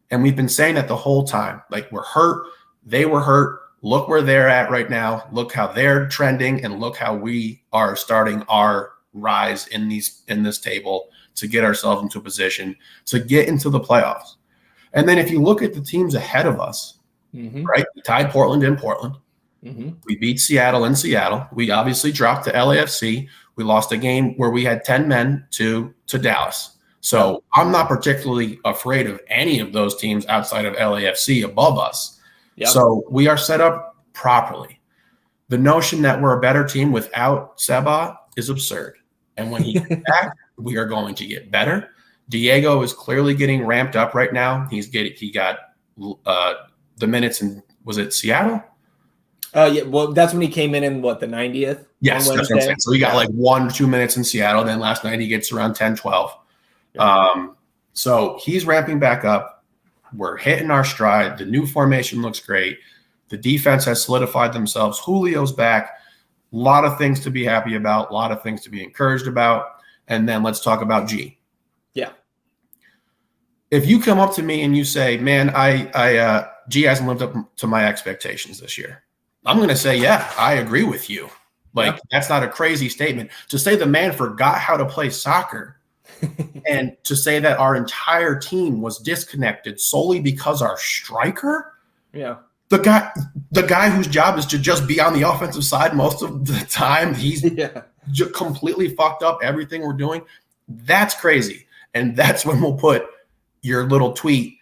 And we've been saying that the whole time. Like, we're hurt. They were hurt. Look where they're at right now. Look how they're trending, and look how we are starting our rise in this table to get ourselves into a position to get into the playoffs. And then if you look at the teams ahead of us, right? We tied Portland in Portland. We beat Seattle in Seattle. We obviously dropped to LAFC. We lost a game where we had 10 men to Dallas. So I'm not particularly afraid of any of those teams outside of LAFC above us. So we are set up properly. The notion that we're a better team without Seba is absurd. And when he gets back, we are going to get better. Diego is clearly getting ramped up right now. He got the minutes in, was it Seattle? Yeah, well, that's when he came in what, the 90th? Yes, that's what I'm saying. So he got like 1 or 2 minutes in Seattle. Then last night he gets around 10, 12. Yeah. So he's ramping back up. We're hitting our stride. The new formation looks great. The defense has solidified themselves. Julio's back. A lot of things to be happy about. A lot of things to be encouraged about. And then let's talk about G. Yeah. If you come up to me and you say, man, G hasn't lived up to my expectations this year, I'm going to say, yeah, I agree with you. Like, that's not a crazy statement. To say the man forgot how to play soccer and to say that our entire team was disconnected solely because our striker, the guy whose job is to just be on the offensive side most of the time, he's completely fucked up everything we're doing. That's crazy. And that's when we'll put your little tweet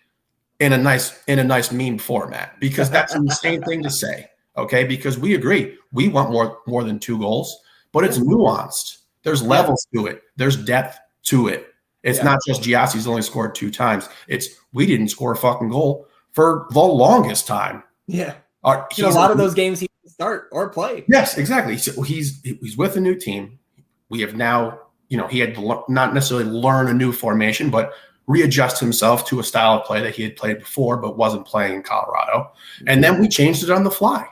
in a nice meme format, because that's an insane thing to say. Okay, because we agree. We want more than 2 goals, but it's nuanced. There's levels to it. There's depth to it. It's not just Giassi's only scored 2 times. It's we didn't score a fucking goal for the longest time. Yeah. A lot of those games he didn't start or play. Yes, exactly. So he's with a new team. We have now, he had to not necessarily learn a new formation, but readjust himself to a style of play that he had played before but wasn't playing in Colorado. And then we changed it on the fly.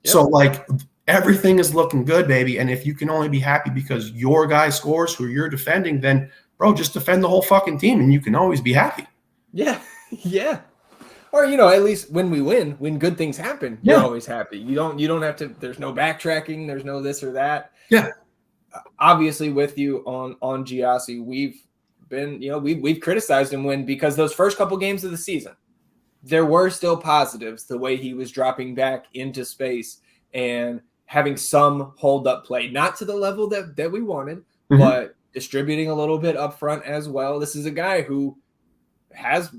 Yep. So, like, everything is looking good, baby. And if you can only be happy because your guy scores who you're defending, then, bro, just defend the whole fucking team and you can always be happy. Yeah. Yeah. Or, at least when we win, when good things happen, you're always happy. You don't have to, there's no backtracking, there's no this or that. Yeah. Obviously with you on Giassi, we've been, we've criticized him because those first couple games of the season, there were still positives, the way he was dropping back into space and having some hold up play, not to the level that we wanted, but distributing a little bit up front as well. This is a guy who has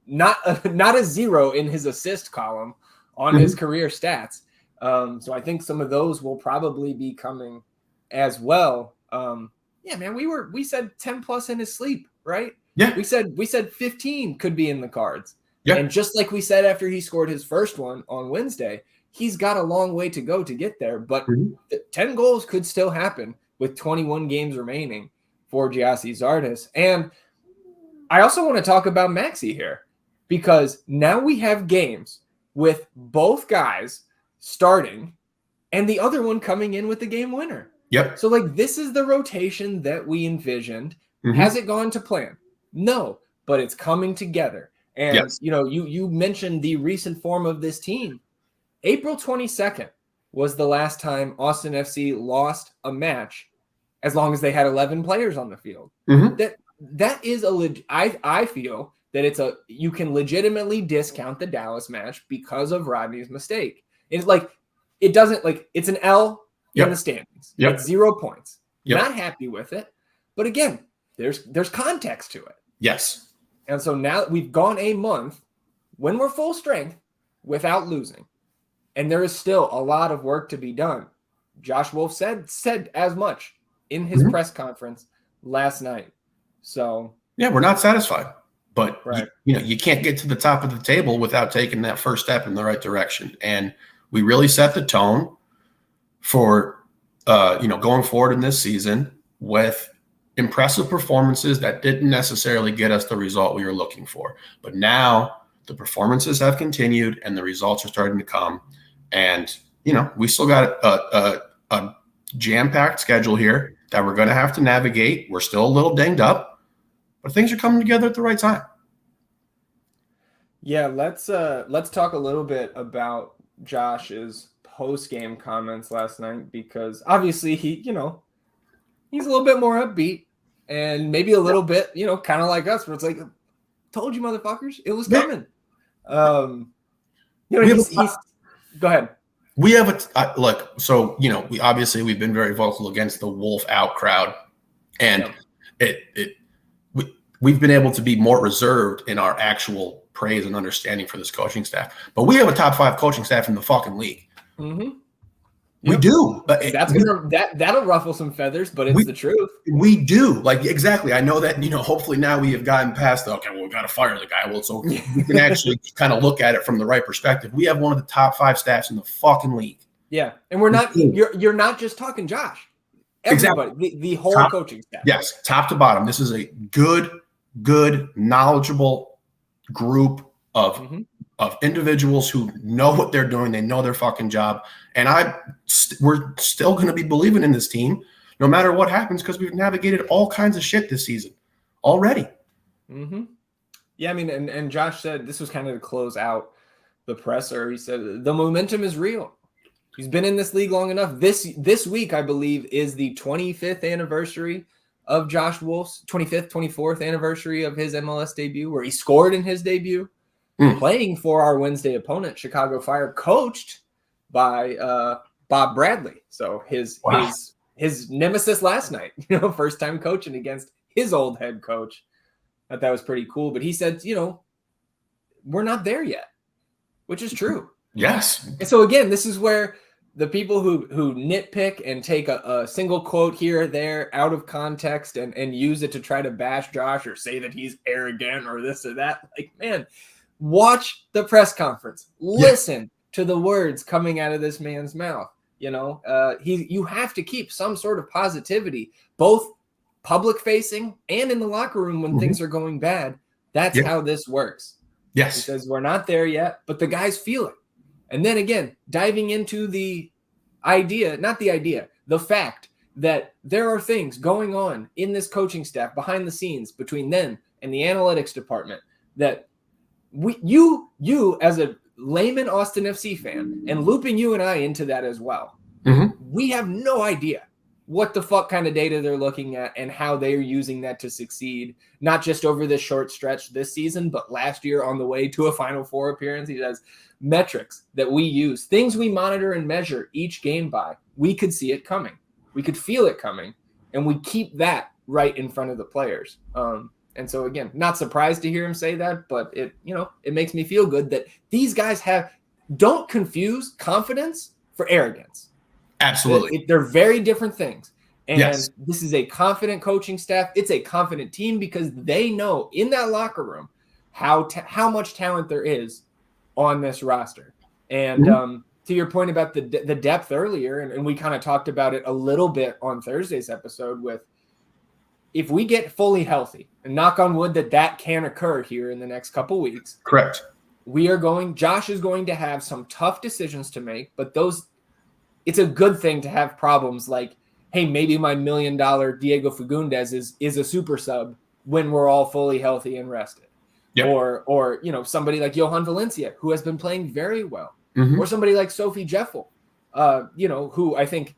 not a 0 in his assist column on his career stats. So I think some of those will probably be coming as well. Man, we said 10 plus in his sleep, right? Yeah. We said 15 could be in the cards. Yeah. And just like we said after he scored his first one on Wednesday, he's got a long way to go to get there. But 10 goals could still happen with 21 games remaining for Gyasi Zardes. And I also want to talk about Maxi here, because now we have games with both guys starting and the other one coming in with the game winner. Yep. So, like, this is the rotation that we envisioned. Has it gone to plan? No, but it's coming together. And, you mentioned the recent form of this team. April 22nd was the last time Austin FC lost a match as long as they had 11 players on the field. That is I feel that you can legitimately discount the Dallas match because of Rodney's mistake. It's like, it's an L in the standings. It's 0 points. Not happy with it. But again, there's context to it. Yes. And so now we've gone a month when we're full strength without losing. And there is still a lot of work to be done. Josh Wolff said as much in his press conference last night. So yeah, we're not satisfied. But you can't get to the top of the table without taking that first step in the right direction. And we really set the tone for going forward in this season with impressive performances that didn't necessarily get us the result we were looking for. But now the performances have continued and the results are starting to come. And, we still got a jam-packed schedule here that we're going to have to navigate. We're still a little dinged up, but things are coming together at the right time. Yeah, let's talk a little bit about Josh's post-game comments last night, because obviously he's a little bit more upbeat and maybe a little bit, kind of like us, where it's like, told you motherfuckers, it was coming. Go ahead. We have we've been very vocal against the Wolff out crowd, and we've been able to be more reserved in our actual praise and understanding for this coaching staff. But we have a top 5 coaching staff in the fucking league. We do. But that'll ruffle some feathers, but it's the truth. We do. Like, exactly. I know that, hopefully now we have gotten past we got to fire the guy. Well, so we can actually kind of look at it from the right perspective. We have one of the top 5 staffs in the fucking league. Yeah. And we're not, you're not just talking Josh. Everybody, exactly. the whole coaching staff. Yes. Top to bottom. This is a good, knowledgeable group of individuals who know what they're doing. They know their fucking job. And we're still going to be believing in this team no matter what happens, because we've navigated all kinds of shit this season already. Mm-hmm. Yeah, I mean, and Josh said, this was kind of to close out the presser. He said, the momentum is real. He's been in this league long enough. This week, I believe, is the 25th anniversary of Josh Wolff's 25th, 24th anniversary of his MLS debut, where he scored in his debut, playing for our Wednesday opponent, Chicago Fire, coached by Bob Bradley. So his nemesis last night, first time coaching against his old head coach. I thought that was pretty cool. But he said, we're not there yet, which is true. Yes. And so again, this is where the people who nitpick and take a single quote here or there out of context and use it to try to bash Josh or say that he's arrogant or this or that, like, man, watch the press conference. Listen to the words coming out of this man's mouth. You have to keep some sort of positivity, both public facing and in the locker room when things are going bad. That's how this works. Yes. He says we're not there yet, but the guys feel it. And then again, diving into the fact that there are things going on in this coaching staff behind the scenes between them and the analytics department that you as a layman Austin FC fan, and looping you and I into that as well, we have no idea what the fuck kind of data they're looking at and how they're using that to succeed, not just over this short stretch this season, but last year on the way to a Final Four appearance. He has metrics that we use, things we monitor and measure each game by. We could see it coming. We could feel it coming, and we keep that right in front of the players. And so again, not surprised to hear him say that, but it makes me feel good that these guys don't confuse confidence for arrogance. Absolutely. They're very different things. And This is a confident coaching staff. It's a confident team because they know in that locker room how much talent there is on this roster. And to your point about the depth earlier, and we kind of talked about it a little bit on Thursday's episode with, if we get fully healthy, and knock on wood that can occur here in the next couple weeks. Correct. Josh is going to have some tough decisions to make, but it's a good thing to have problems like, hey, maybe my $1 million Diego Fagundes is a super sub when we're all fully healthy and rested. Yep. Or somebody like Johan Valencia, who has been playing very well. Or somebody like Sophie Djeffal, who I think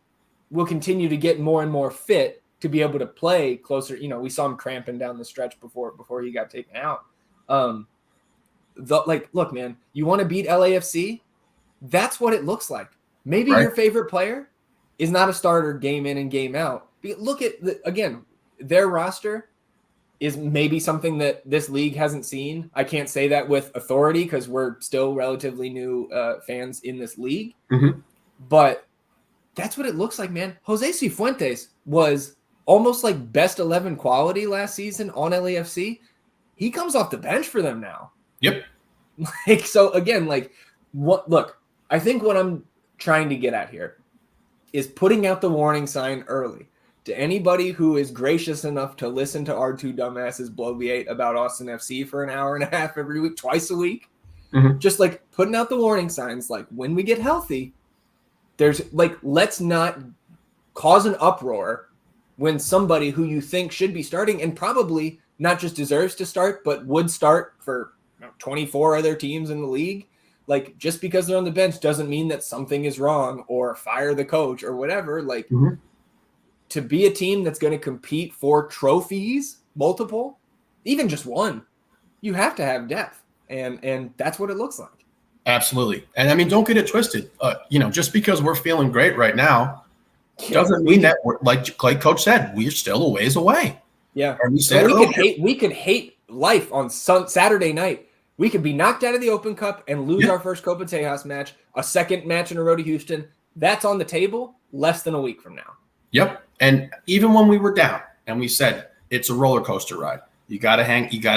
will continue to get more and more fit to be able to play closer. We saw him cramping down the stretch before he got taken out. Look, man, you want to beat LAFC? That's what it looks like. Maybe your favorite player is not a starter game in and game out. Look at their roster is maybe something that this league hasn't seen. I can't say that with authority because we're still relatively new fans in this league. But that's what it looks like, man. Jose Cifuentes was almost like best 11 quality last season on LAFC. He comes off the bench for them now. Yep. I think what I'm trying to get at here is putting out the warning sign early to anybody who is gracious enough to listen to our two dumbasses bloviate about Austin FC for an hour and a half every week, twice a week. Just like putting out the warning signs, like when we get healthy, let's not cause an uproar when somebody who you think should be starting and probably not just deserves to start, but would start for 24 other teams in the league. Like, just because they're on the bench doesn't mean that something is wrong or fire the coach or whatever. Like, to be a team that's going to compete for trophies, multiple, even just one, you have to have depth. And that's what it looks like. Absolutely. And I mean, don't get it twisted. Just because we're feeling great right now doesn't mean that we're, like Coach said, we're still a ways away. Yeah. We could hate life on Saturday night. We could be knocked out of the Open Cup and lose our first Copa Tejas match, a second match in a road to Houston. That's on the table less than a week from now. Yep. And even when we were down and we said it's a roller coaster ride, you got to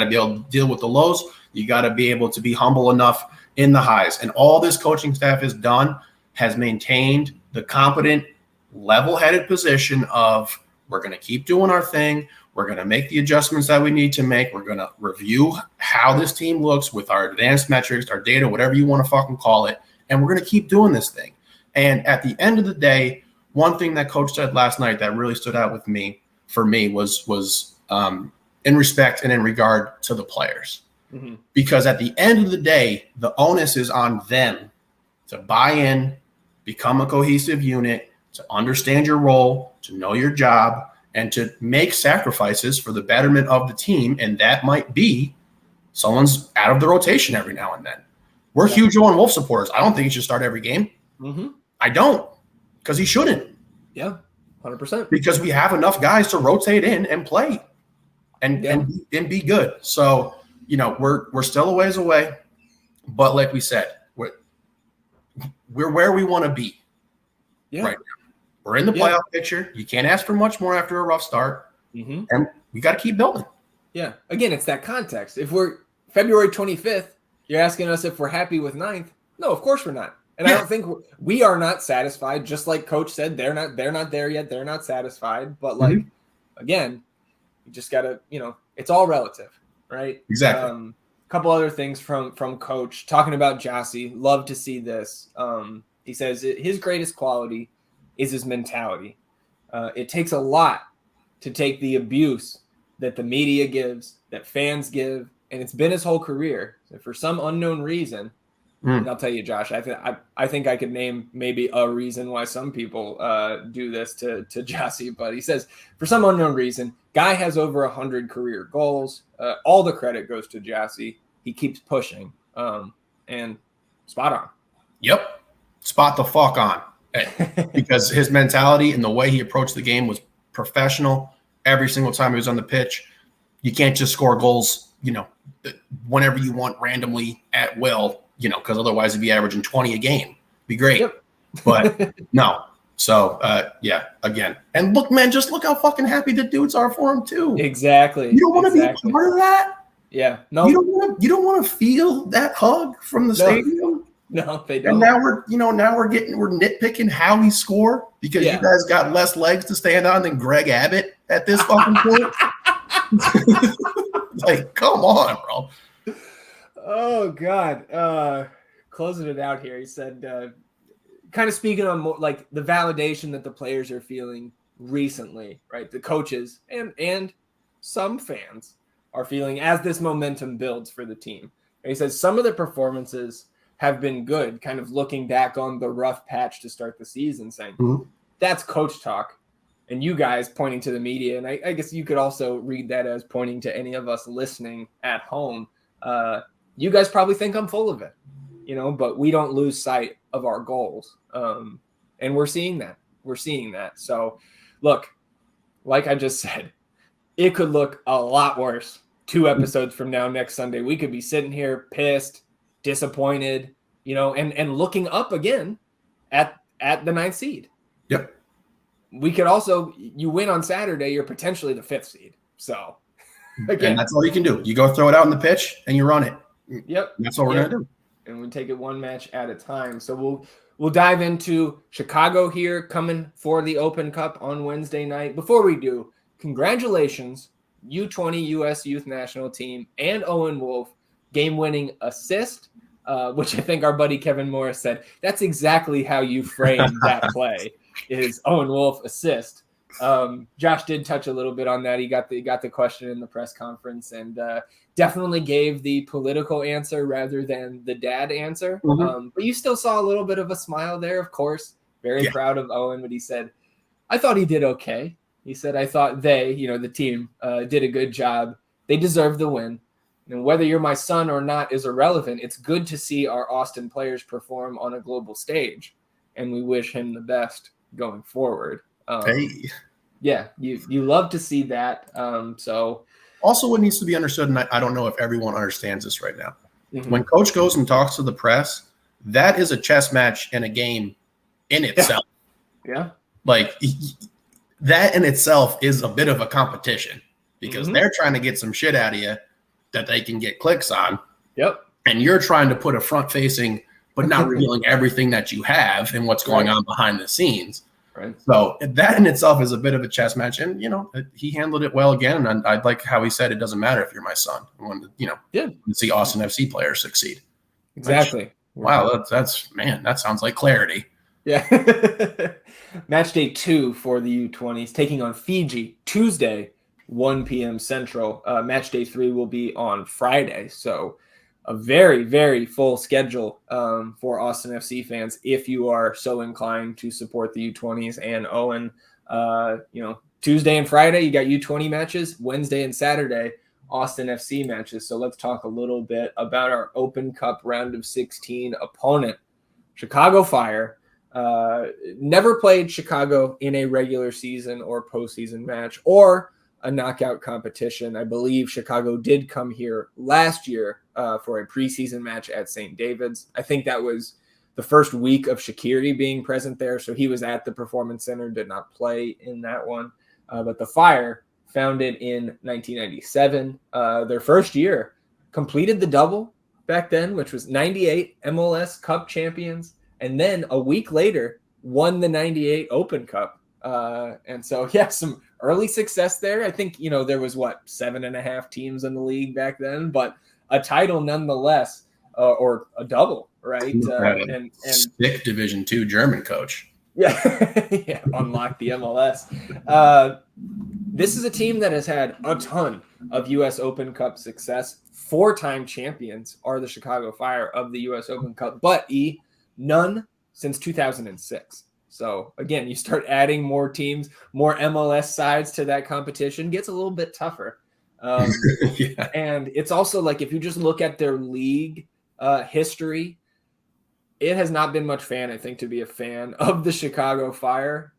be able to deal with the lows. You got to be able to be humble enough in the highs. And all this coaching staff has done has maintained the competent, level-headed position of we're going to keep doing our thing. We're going to make the adjustments that we need to make. We're going to review how this team looks with our advanced metrics, our data, whatever you want to fucking call it. And we're going to keep doing this thing. And at the end of the day, one thing that Coach said last night that really stood out for me was in respect and in regard to the players. Mm-hmm. Because at the end of the day, the onus is on them to buy in, become a cohesive unit, to understand your role, to know your job, and to make sacrifices for the betterment of the team. And that might be someone's out of the rotation every now and then. We're huge Owen Wolff supporters. I don't think he should start every game. Mm-hmm. I don't, because he shouldn't. Yeah, 100%. Because we have enough guys to rotate in and play and be good. So, we're still a ways away. But like we said, we're where we want to be right now. We're in the playoff picture. You can't ask for much more after a rough start. Mm-hmm. And we got to keep building. Yeah. Again, it's that context. If we're February 25th, you're asking us if we're happy with 9th. No, of course we're not. And I don't think we are not satisfied. Just like Coach said, they're not there yet. They're not satisfied. But again, you just got to, it's all relative, right? Exactly. A couple other things from Coach talking about Jassy. Love to see this. He says his greatest quality is his mentality. It takes a lot to take the abuse that the media gives, that fans give, and it's been his whole career. So for some unknown reason, and I'll tell you, Josh, I think I could name maybe a reason why some people do this to Jassy, but he says for some unknown reason, guy has over 100 career goals. All the credit goes to Jassy. He keeps pushing, and spot on. Yep, spot the fuck on. Because his mentality and the way he approached the game was professional every single time he was on the pitch. You can't just score goals, whenever you want randomly at will, because otherwise it'd be averaging 20 a game. Be great. Yep. But no. So, again. And look, man, just look how fucking happy the dudes are for him too. Exactly. You don't want to be a part of that? Yeah. No. You don't want to feel that hug from the stadium? No, they don't. And now we're nitpicking how he scored because you guys got less legs to stand on than Greg Abbott at this fucking point. Like, come on, bro. Oh God. Closing it out here. He said, kind of speaking on more like the validation that the players are feeling recently, right? The coaches and some fans are feeling as this momentum builds for the team. And he says some of the performances have been good, kind of looking back on the rough patch to start the season, saying that's coach talk. And you guys pointing to the media, and I guess you could also read that as pointing to any of us listening at home. You guys probably think I'm full of it, but we don't lose sight of our goals. And we're seeing that. So look, like I just said, it could look a lot worse 2 episodes from now next Sunday. We could be sitting here pissed, disappointed, and looking up again at the 9th seed. Yep. We could also, you win on Saturday, you're potentially the 5th seed. So again, and that's all you can do. You go throw it out in the pitch and you run it. Yep. And that's what we're going to do. And we take it one match at a time. So we'll dive into Chicago here coming for the Open Cup on Wednesday night. Before we do, congratulations, U20 U.S. Youth National Team and Owen Wolff, game-winning assist, which I think our buddy Kevin Morris said, that's exactly how you frame that play, is Owen Wolff assist. Josh did touch a little bit on that. He got the question in the press conference and definitely gave the political answer rather than the dad answer. But you still saw a little bit of a smile there, of course. Very proud of Owen, but he said, I thought he did okay. He said, I thought they, the team, did a good job. They deserve the win. And whether you're my son or not is irrelevant. It's good to see our Austin players perform on a global stage, and we wish him the best going forward. Yeah, you love to see that. So also what needs to be understood, and I don't know if everyone understands this right now. When coach goes and talks to the press, that is a chess match and a game in itself. Yeah. Like that in itself is a bit of a competition because they're trying to get some shit out of you that they can get clicks on. Yep. And you're trying to put a front facing, but not revealing everything that you have and what's going on behind the scenes. Right. So that in itself is a bit of a chess match. And, he handled it well again. And I like how he said, it doesn't matter if you're my son. I want to, see Austin FC players succeed. Exactly. Which, wow. That sounds like clarity. Yeah. Match day 2 for the U20s, taking on Fiji Tuesday, 1 p.m. Central. Match day 3 will be on Friday. So a very, very full schedule for Austin FC fans if you are so inclined to support the U20s and Owen. Tuesday and Friday, you got U20 matches. Wednesday and Saturday, Austin FC matches. So let's talk a little bit about our Open Cup round of 16 opponent, Chicago Fire. Never played Chicago in a regular season or postseason match or a knockout competition. I believe Chicago did come here last year for a preseason match at St. David's. I think that was the first week of Shaqiri being present there, so he was at the Performance Center, did not play in that one. But the Fire, founded in 1997, their first year, completed the double back then, which was 98 MLS Cup champions, and then a week later won the 98 Open Cup. And so, some early success there. I think, there was 7.5 teams in the league back then, but a title nonetheless, or a double, right? And sick Division II German coach. Yeah. Unlock the MLS. This is a team that has had a ton of U.S. Open Cup success. 4-time champions are the Chicago Fire of the U.S. Open Cup, but none since 2006. So again, you start adding more teams, more MLS sides to that competition, gets a little bit tougher. And it's also like, if you just look at their league history, it has not been much fun, I think, to be a fan of the Chicago Fire.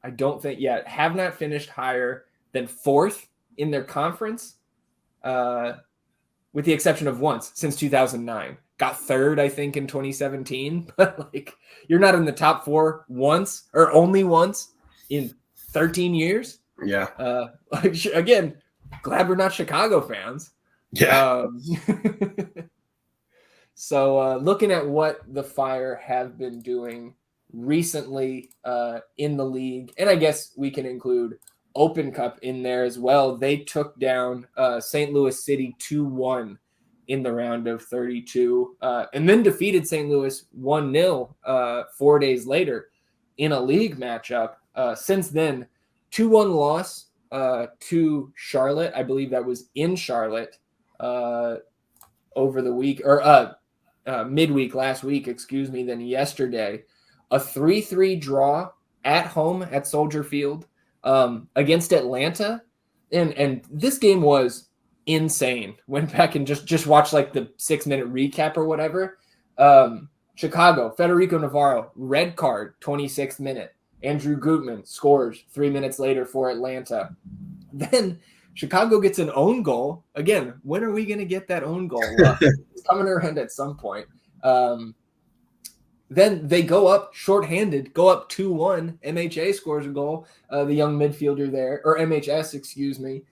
I don't think have not finished higher than 4th in their conference, with the exception of once since 2009. Got 3rd, I think, in 2017, but you're not in the top 4 once or only once in 13 years. Yeah. Again, glad we're not Chicago fans. Yeah. So looking at what the Fire have been doing recently in the league, and I guess we can include Open Cup in there as well. They took down St. Louis City 2-1 in the round of 32, and then defeated St. Louis 1-0 4 days later in a league matchup. Since then, 2-1 loss to Charlotte. I believe that was in Charlotte over the week, or midweek last week, then yesterday. A 3-3 draw at home at Soldier Field against Atlanta. And this game was insane. Went back and just watched the 6-minute recap or whatever. Chicago, Federico Navarro, red card, 26th minute. Andrew Gutman scores 3 minutes later for Atlanta. Then Chicago gets an own goal. Again, when are we going to get that own goal? It's coming around at some point. Then they go up shorthanded, go up 2-1. MHA scores a goal, the young midfielder there, or MHS, excuse me.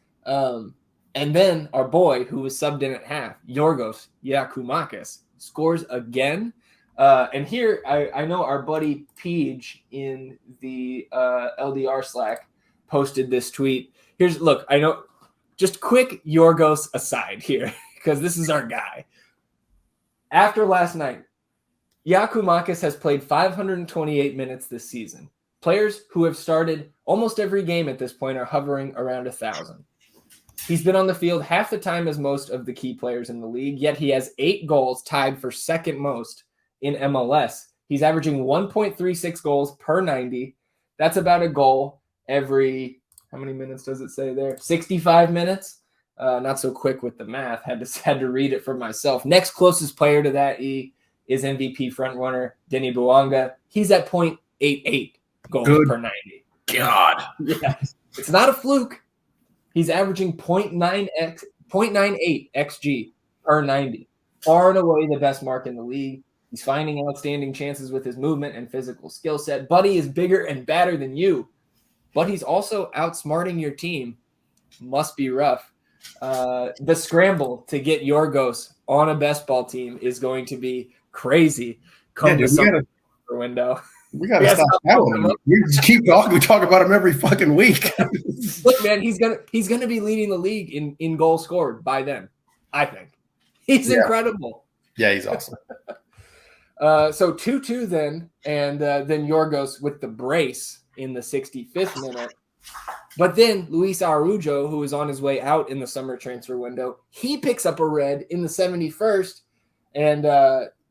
And then our boy, who was subbed in at half, Yorgos Yakumakis, scores again. And here, I know our buddy Peach in the LDR Slack posted this tweet. I know, just quick Yorgos aside here, because this is our guy. After last night, Yakumakis has played 528 minutes this season. Players who have started almost every game at this point are hovering around 1,000. He's been on the field half the time as most of the key players in the league, yet he has 8 goals, tied for second most in MLS. He's averaging 1.36 goals per 90. That's about a goal every, how many minutes does it say there? 65 minutes. Not so quick with the math. Had to read it for myself. Next closest player to that is MVP frontrunner Denis Bouanga. He's at 0.88 goals per 90. God. Yeah. It's not a fluke. He's averaging 0.98 XG per 90. Far and away the best mark in the league. He's finding outstanding chances with his movement and physical skill set. Buddy is bigger and badder than you, but he's also outsmarting your team. Must be rough. The scramble to get Yorgos on a best ball team is going to be crazy. Come the summer window. We got to stop that. We just keep talking. We talk about him every fucking week. Look, man, he's gonna be leading the league in goals scored by then. I think he's incredible. Yeah, he's awesome. So 2-2 then, and then Yorgos with the brace in the 65th minute. But then Luis Araujo, who is on his way out in the summer transfer window, he picks up a red in the 71st, and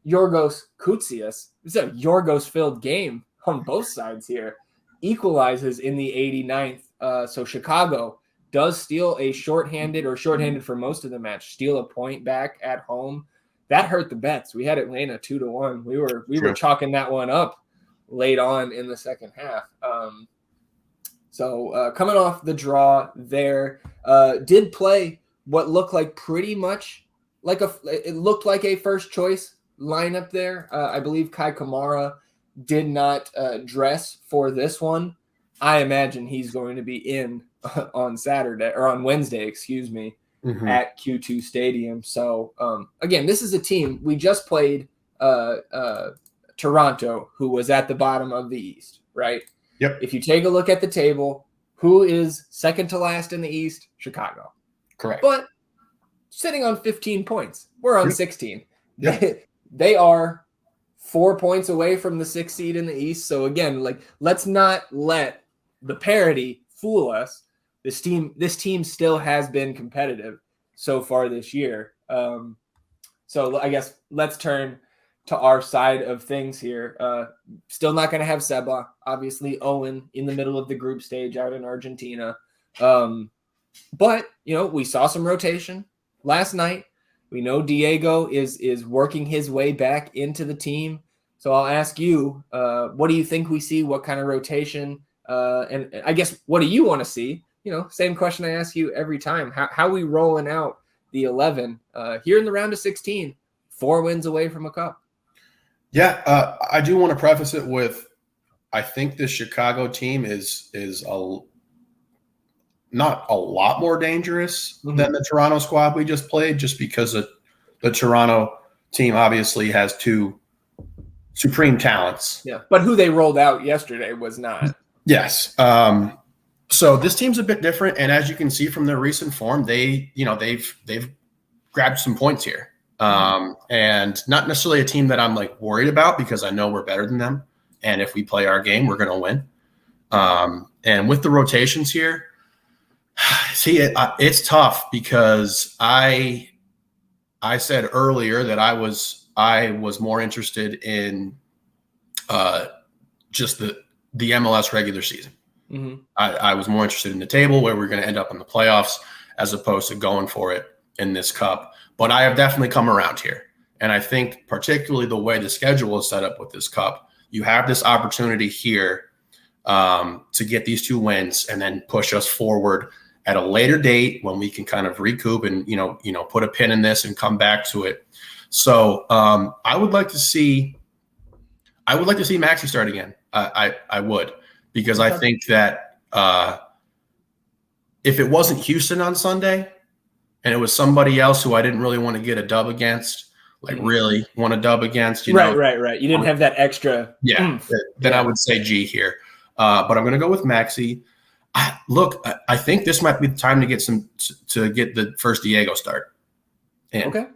Yorgos Koutsias, it's a Yorgos-filled game on both sides here, equalizes in the 89th. So Chicago does steal a shorthanded for most of the match, steal a point back at home. That hurt the bets. We had Atlanta 2-1. We were chalking that one up late on in the second half. So coming off the draw there, did play what looked like pretty much it looked like a first choice lineup there. I believe Kai Kamara did not dress for this one. I imagine he's going to be in on Wednesday, excuse me, at Q2 Stadium. So again, this is a team we just played Toronto, who was at the bottom of the East, right? Yep. If you take a look at the table, who is second to last in the East? Chicago. Correct. But sitting on 15 points. We're on 16. Yep. They are 4 points away from the 6th seed in the East. So again, let's not let the parity fool us. This team still has been competitive so far this year. So I guess let's turn to our side of things here. Still not going to have Seba, obviously. Owen in the middle of the group stage out in Argentina. But, we saw some rotation last night. We know Diego is working his way back into the team. So I'll ask you, what do you think we see? What kind of rotation? And I guess, what do you want to see? Same question I ask you every time. How we rolling out the 11 here in the round of 16, 4 wins away from a cup? Yeah, I do want to preface it with, I think the Chicago team is not a lot more dangerous than the Toronto squad we just played, just because the Toronto team obviously has 2 supreme talents. Yeah, but who they rolled out yesterday was not. Yes. So this team's a bit different, and as you can see from their recent form, they've grabbed some points here. And not necessarily a team that I'm worried about, because I know we're better than them. And if we play our game, we're going to win. And with the rotations here, see, it's tough, because I said earlier that I was more interested in just the MLS regular season. I was more interested in the table, where we're going to end up in the playoffs, as opposed to going for it in this cup. But I have definitely come around here. And I think particularly the way the schedule is set up with this cup, you have this opportunity here to get these 2 wins and then push us forward at a later date when we can kind of recoup and, put a pin in this and come back to it. So I would like to see Maxey start again. I would, because I think that if it wasn't Houston on Sunday, and it was somebody else who I didn't really want to get a dub against, really want a dub against, Right. You didn't have that extra. Yeah. Then I would say G here. But I'm going to go with Maxey. I think this might be the time to get the first Diego start. Okay.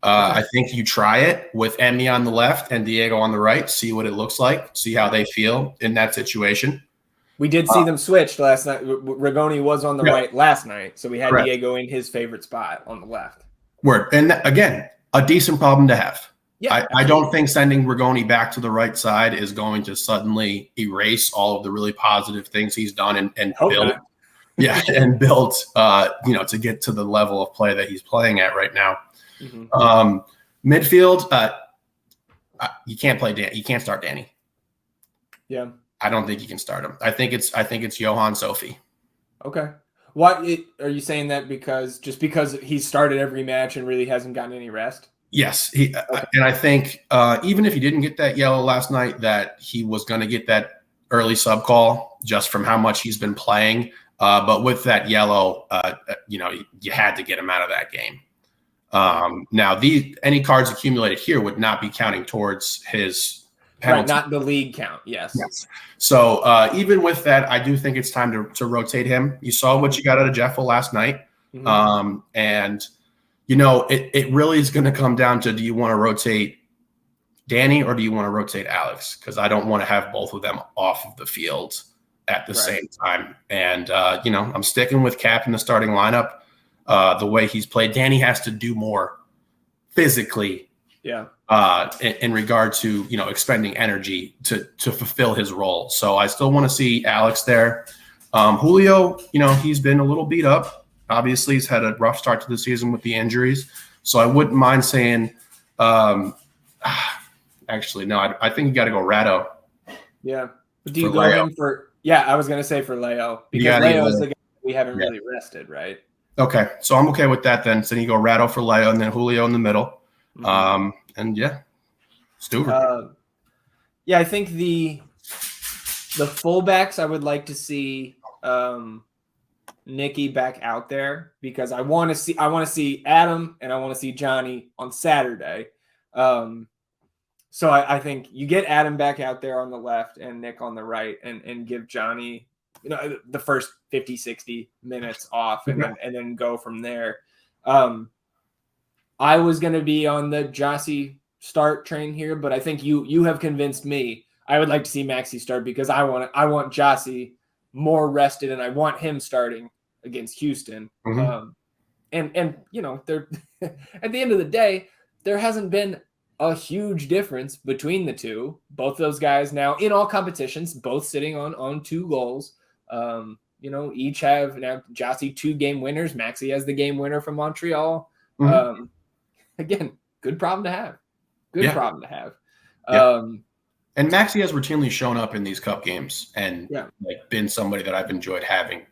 I think you try it with Emmy on the left and Diego on the right, see what it looks like, see how they feel in that situation. We did see them switched last night. Rigoni was on the right last night, so we had Diego in his favorite spot on the left. Word. And again, a decent problem to have. Yeah, I don't think sending Rigoni back to the right side is going to suddenly erase all of the really positive things he's done and built. Yeah, and built to get to the level of play that he's playing at right now. Midfield, you can't play Dan. You can't start Dani. Yeah. I don't think you can start him. I think it's Johan Sophie. Okay. Are you saying that because he's started every match and really hasn't gotten any rest? Yes, and I think even if he didn't get that yellow last night, that he was going to get that early sub call just from how much he's been playing. But with that yellow, you had to get him out of that game. Now, any cards accumulated here would not be counting towards his penalty. Right, not the league count. Yes. So even with that, I do think it's time to rotate him. You saw what you got out of Djeffal last night, and it really is going to come down to, do you want to rotate Dani or do you want to rotate Alex? Because I don't want to have both of them off of the field at the same time. And I'm sticking with Cap in the starting lineup. The way he's played, Dani has to do more physically. Yeah. In regard to expending energy to fulfill his role. So I still want to see Alex there. Julio, he's been a little beat up. Obviously, he's had a rough start to the season with the injuries. So I wouldn't mind saying, actually, no, I think you got to go Ratto. Yeah. Do you go him for? Yeah, I was gonna say for Leo, because Leo is the guy we haven't really rested, right? Okay, so I'm okay with that then. So you go Ratto for Leo and then Julio in the middle. And yeah, Stuver. I think the fullbacks, I would like to see Nicky back out there, because I want to see Adam and I want to see Johnny on Saturday. So I think you get Adam back out there on the left and Nick on the right, and give Johnny the first 50, 60 minutes off, and then go from there. I was going to be on the Jossie start train here, but I think you have convinced me. I would like to see Maxi start, because I want Jossie more rested, and I want him starting against Houston. And they're at the end of the day, there hasn't been a huge difference between the two. Both those guys now in all competitions, both sitting on 2 goals. Each have now Jossie 2 game winners. Maxi has the game winner from Montreal. Again, good problem to have. Problem to have. And Maxi has routinely shown up in these cup games and been somebody that I've enjoyed having.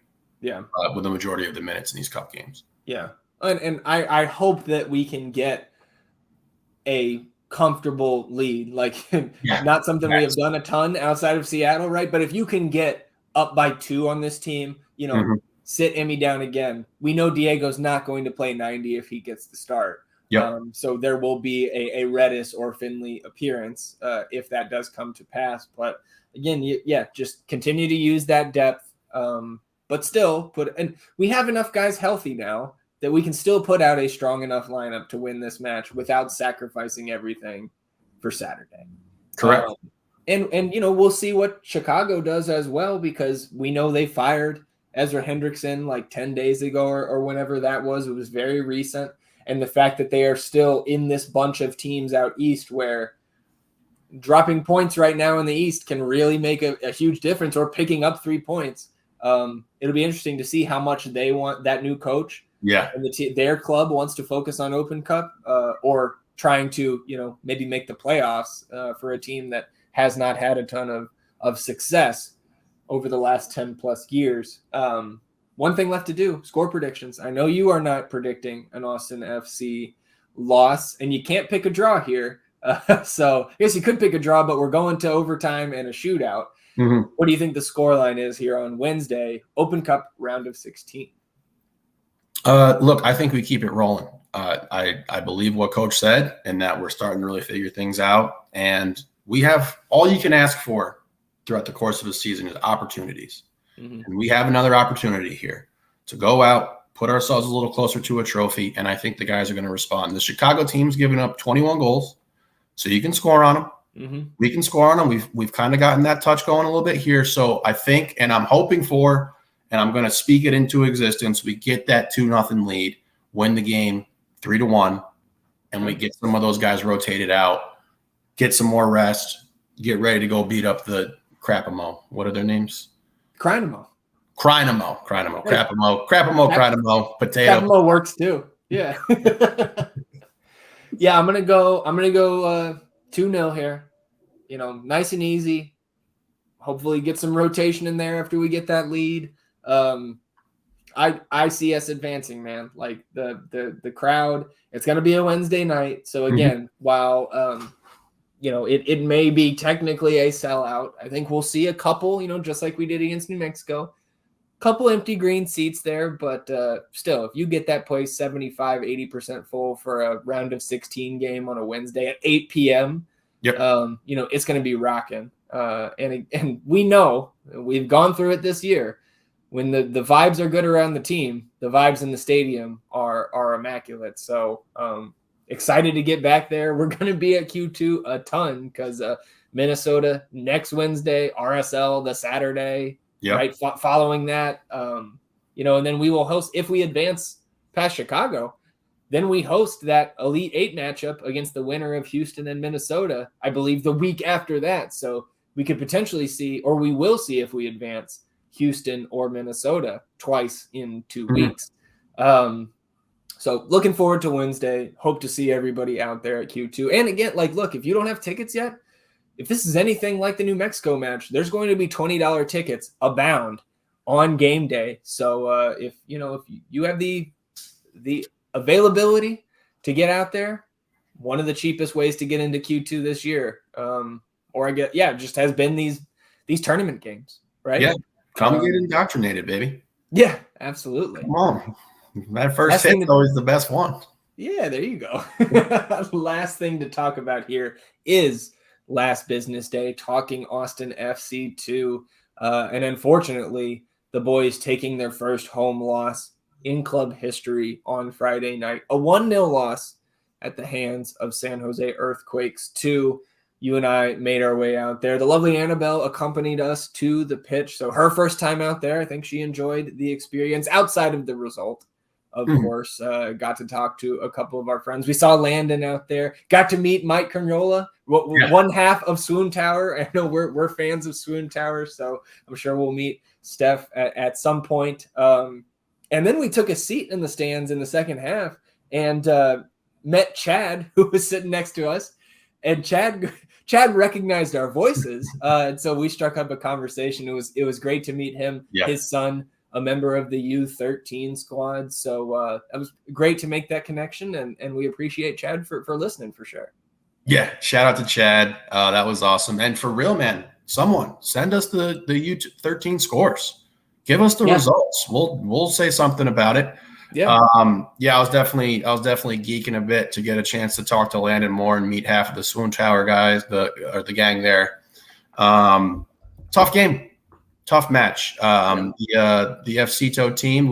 With the majority of the minutes in these cup games. And I hope that we can get a comfortable lead, not something we have done a ton outside of Seattle, right? But if you can get up by 2 on this team, sit Emmy down again. We know Diego's not going to play 90 if he gets the start. So there will be a Redis or Finley appearance if that does come to pass. But again, just continue to use that depth, but still and we have enough guys healthy now that we can still put out a strong enough lineup to win this match without sacrificing everything for Saturday. Correct. And we'll see what Chicago does as well, because we know they fired Ezra Hendrickson 10 days ago or whenever that was. It was very recent. And the fact that they are still in this bunch of teams out east, where dropping points right now in the East can really make a huge difference, or picking up 3 points. It'll be interesting to see how much they want that new coach. And their club wants to focus on Open Cup or trying to, maybe make the playoffs for a team that has not had a ton of success over the last 10 plus years. One thing left to do, score predictions. I know you are not predicting an Austin FC loss, and you can't pick a draw here. So I guess you could pick a draw, but we're going to overtime and a shootout. What do you think the scoreline is here on Wednesday, Open Cup round of 16? Look, I think we keep it rolling. I believe what Coach said, and that we're starting to really figure things out. And we have all you can ask for throughout the course of the season is opportunities. And we have another opportunity here to go out, put ourselves a little closer to a trophy, and I think the guys are going to respond. The Chicago team's given up 21 goals, so you can score on them. We can score on them. We've kind of gotten that touch going a little bit here. So I think, and I'm hoping for, and I'm going to speak it into existence, we get that 2-0 lead, win the game 3-1, and we get some of those guys rotated out, get some more rest, get ready to go beat up the Crapamo. What are their names? Crynamo, Potato. Crapamo works too. Yeah. I'm gonna go 2-0 here. Nice and easy. Hopefully get some rotation in there after we get that lead. I see us advancing, man. Like the crowd, it's going to be a Wednesday night. So again, while it may be technically a sellout, I think we'll see a couple, just like we did against New Mexico, couple empty green seats there, but still, if you get that place 75-80% full for a round of 16 game on a Wednesday at 8 p.m., Yep. It's going to be rocking. And we know, we've gone through it this year, when the vibes are good around the team, the vibes in the stadium are immaculate. So excited to get back there. We're going to be at Q2 a ton because Minnesota next Wednesday, RSL the Saturday, right? Following that, and then we will host, if we advance past Chicago, then we host that Elite Eight matchup against the winner of Houston and Minnesota, I believe, the week after that. So we could potentially see, or we will see if we advance, Houston or Minnesota twice in 2 weeks. So looking forward to Wednesday. Hope to see everybody out there at Q2. And again, look, if you don't have tickets yet, if this is anything like the New Mexico match, there's going to be $20 tickets abound on game day. So if you have the availability to get out there, one of the cheapest ways to get into Q2 this year, just has been these tournament games, right? Yeah, come get indoctrinated, baby. Yeah, absolutely. Come on, that first hit is always the best one. Yeah, there you go. Last thing to talk about here is last business day, talking Austin FC 2, and unfortunately, the boys taking their first home loss in club history on Friday night, a 1-0 loss at the hands of San Jose Earthquakes 2. You and I made our way out there. The lovely Annabelle accompanied us to the pitch. So her first time out there, I think she enjoyed the experience outside of the result. Of course, got to talk to a couple of our friends. We saw Landon out there. Got to meet Mike Cagnola, one half of Swoon Tower. I know we're fans of Swoon Tower, so I'm sure we'll meet Steph at some point. And then we took a seat in the stands in the second half and met Chad, who was sitting next to us. And Chad recognized our voices, and so we struck up a conversation. It was great to meet him. Yeah. His son, a member of the U13 squad. So it was great to make that connection, and we appreciate Chad for listening for sure. Yeah, shout out to Chad. That was awesome. And for real, man, someone send us the U13 scores. Give us the results. We'll say something about it. Yeah. I was definitely geeking a bit to get a chance to talk to Landon more and meet half of the Swoon Tower guys, the gang there. Tough game. Tough match. The FCTO team,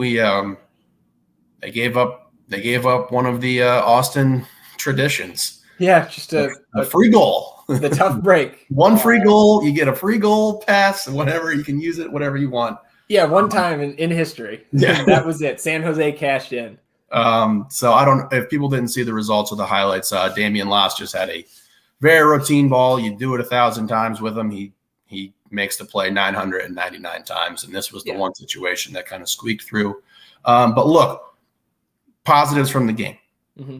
they gave up one of the Austin traditions. Yeah, just a free goal. The tough break. One free goal, you get a free goal pass, whatever, you can use it, whatever you want. Yeah, one time in history. Yeah. That was it. San Jose cashed in. So I don't, if people didn't see the results of the highlights, Damian Loss just had a very routine ball. You do it 1,000 times with him. He makes the play 999 times. And this was the one situation that kind of squeaked through. But look, positives from the game. Mm-hmm.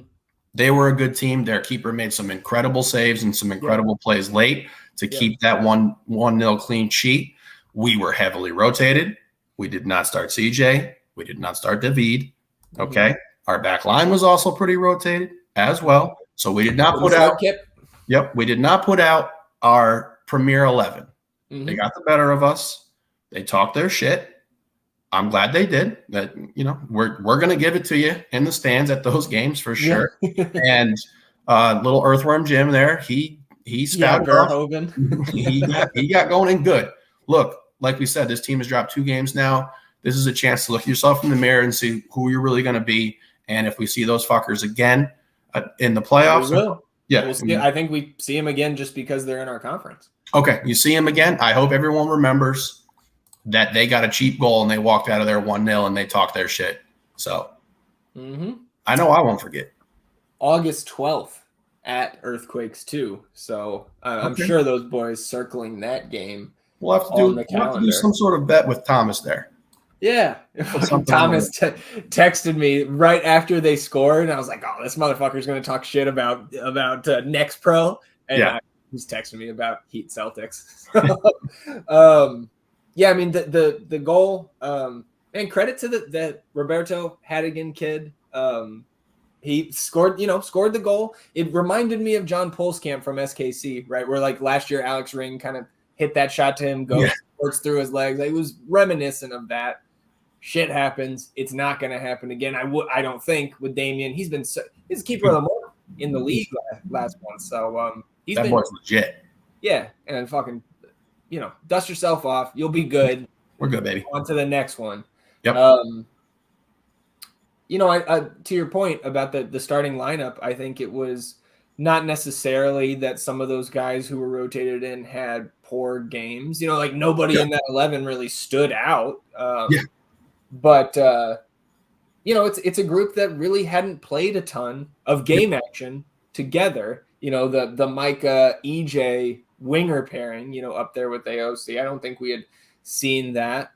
They were a good team. Their keeper made some incredible saves and some incredible plays late to keep that 1-0 clean sheet. We were heavily rotated. We did not start CJ. We did not start David. Okay. Mm-hmm. Our back line was also pretty rotated as well. So we did not put out we did not put out our premier 11. Mm-hmm. They got the better of us. They talked their shit. I'm glad they did. That, we're going to give it to you in the stands at those games for sure. And little Earthworm Jim there, he spouted off. he got going in good. Look, like we said, this team has dropped 2 games now. This is a chance to look yourself in the mirror and see who you're really going to be. And if we see those fuckers again in the playoffs, we will. Yeah, we'll see. I think we see them again just because they're in our conference. Okay, you see them again. I hope everyone remembers that they got a cheap goal and they walked out of there 1-0 and they talked their shit. So I know I won't forget. August 12th at Earthquakes 2. So I'm sure those boys circling that game. We'll have to do some sort of bet with Thomas there. Yeah. Thomas texted me right after they scored, and I was like, oh, this motherfucker's going to talk shit about Next Pro. And he's texting me about Heat Celtics. I mean, the goal, And credit to the Roberto Hadigan kid. He scored the goal. It reminded me of John Polskamp from SKC, right? Where like last year, Alex Ring kind of hit that shot to him, works through his legs. It was reminiscent of that. Shit happens. It's not going to happen again. I don't think with Damian. He's a keeper of the month in the league last month. So that boy's legit. Yeah, and fucking, dust yourself off. You'll be good. We're good, baby. On to the next one. Yep. I to your point about the starting lineup, I think it was not necessarily that some of those guys who were rotated in had poor games. Like nobody in that 11 really stood out. But it's a group that really hadn't played a ton of game action together. The Micah EJ winger pairing, up there with AOC. I don't think we had seen that.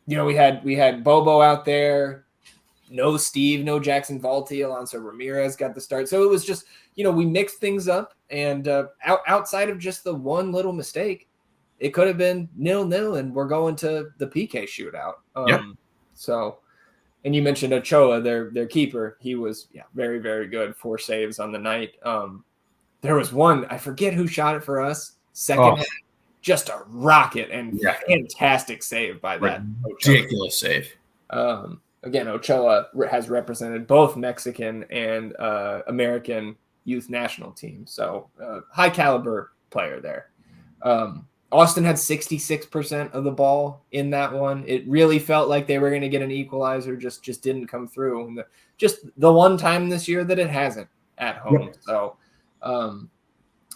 We had Bobo out there. No Steve, no Jackson Valti, Alonso Ramirez got the start. So it was just, we mixed things up, and outside of just the one little mistake, it could have been 0-0, and we're going to the PK shootout. So, and you mentioned Ochoa, their keeper. He was very, very good. 4 saves on the night. There was one, I forget who shot it for us. Second half, just a rocket and fantastic save by that. Ridiculous save. Again, Ochoa has represented both Mexican and American youth national teams. So high caliber player there. Austin had 66% of the ball in that one. It really felt like they were going to get an equalizer, just didn't come through. And just the one time this year that it hasn't at home. Yep. So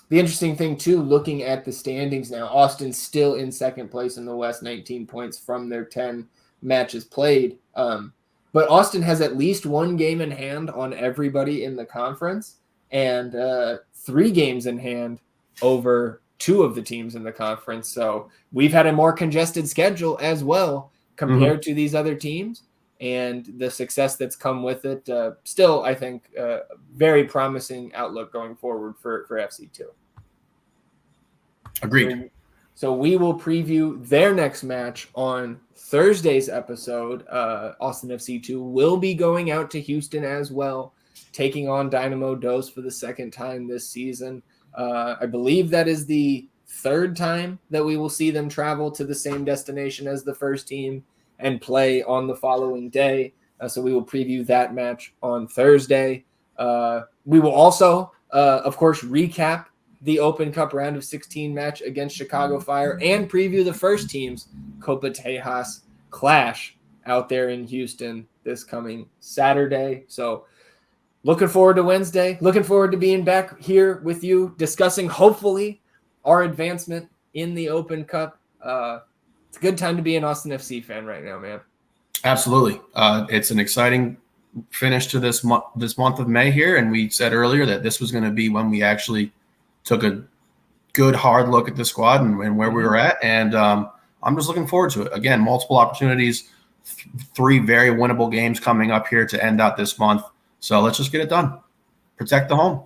the interesting thing, too, looking at the standings now, Austin's still in second place in the West, 19 points from their 10 matches played. But Austin has at least one game in hand on everybody in the conference and 3 games in hand over 2 of the teams in the conference. So we've had a more congested schedule as well compared to these other teams, and the success that's come with it. Still, I think, very promising outlook going forward for FC2. Agreed. So we will preview their next match on Thursday's episode. Austin FC2 will be going out to Houston as well, taking on Dynamo Dos for the second time this season. I believe that is the 3rd time that we will see them travel to the same destination as the first team and play on the following day. So we will preview that match on Thursday. We will also, of course, recap the Open Cup round of 16 match against Chicago Fire and preview the first team's Copa Tejas clash out there in Houston this coming Saturday. So looking forward to Wednesday. Looking forward to being back here with you discussing, hopefully, our advancement in the Open Cup. It's a good time to be an Austin FC fan right now, man. Absolutely. It's an exciting finish to this month of May here. And we said earlier that this was going to be when we actually took a good, hard look at the squad and where we were at. And I'm just looking forward to it. Again, multiple opportunities, 3 very winnable games coming up here to end out this month. So let's just get it done. Protect the home.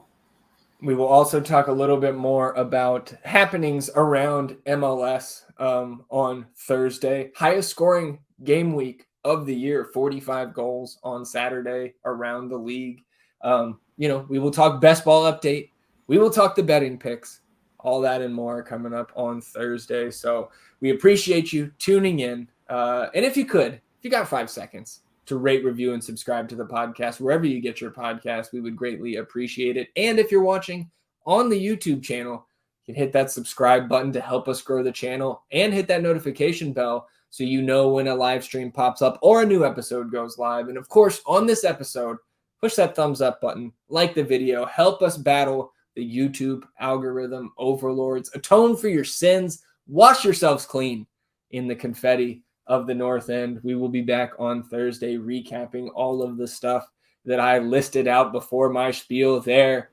We will also talk a little bit more about happenings around MLS on Thursday. Highest scoring game week of the year, 45 goals on Saturday around the league. We will talk best ball update. We will talk the betting picks, all that and more coming up on Thursday. So we appreciate you tuning in. And if you got 5 seconds to rate, review, and subscribe to the podcast, wherever you get your podcast, we would greatly appreciate it. And if you're watching on the YouTube channel, you can hit that subscribe button to help us grow the channel and hit that notification bell so you know when a live stream pops up or a new episode goes live. And of course, on this episode, push that thumbs up button, like the video, help us battle the YouTube algorithm overlords, atone for your sins, wash yourselves clean in the confetti of the North End. We will be back on Thursday recapping all of the stuff that I listed out before my spiel there.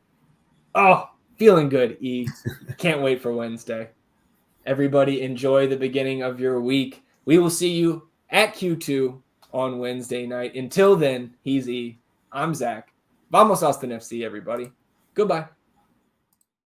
Oh, feeling good, E. Can't wait for Wednesday. Everybody enjoy the beginning of your week. We will see you at Q2 on Wednesday night. Until then, he's E. I'm Zach. Vamos Austin FC, everybody. Goodbye.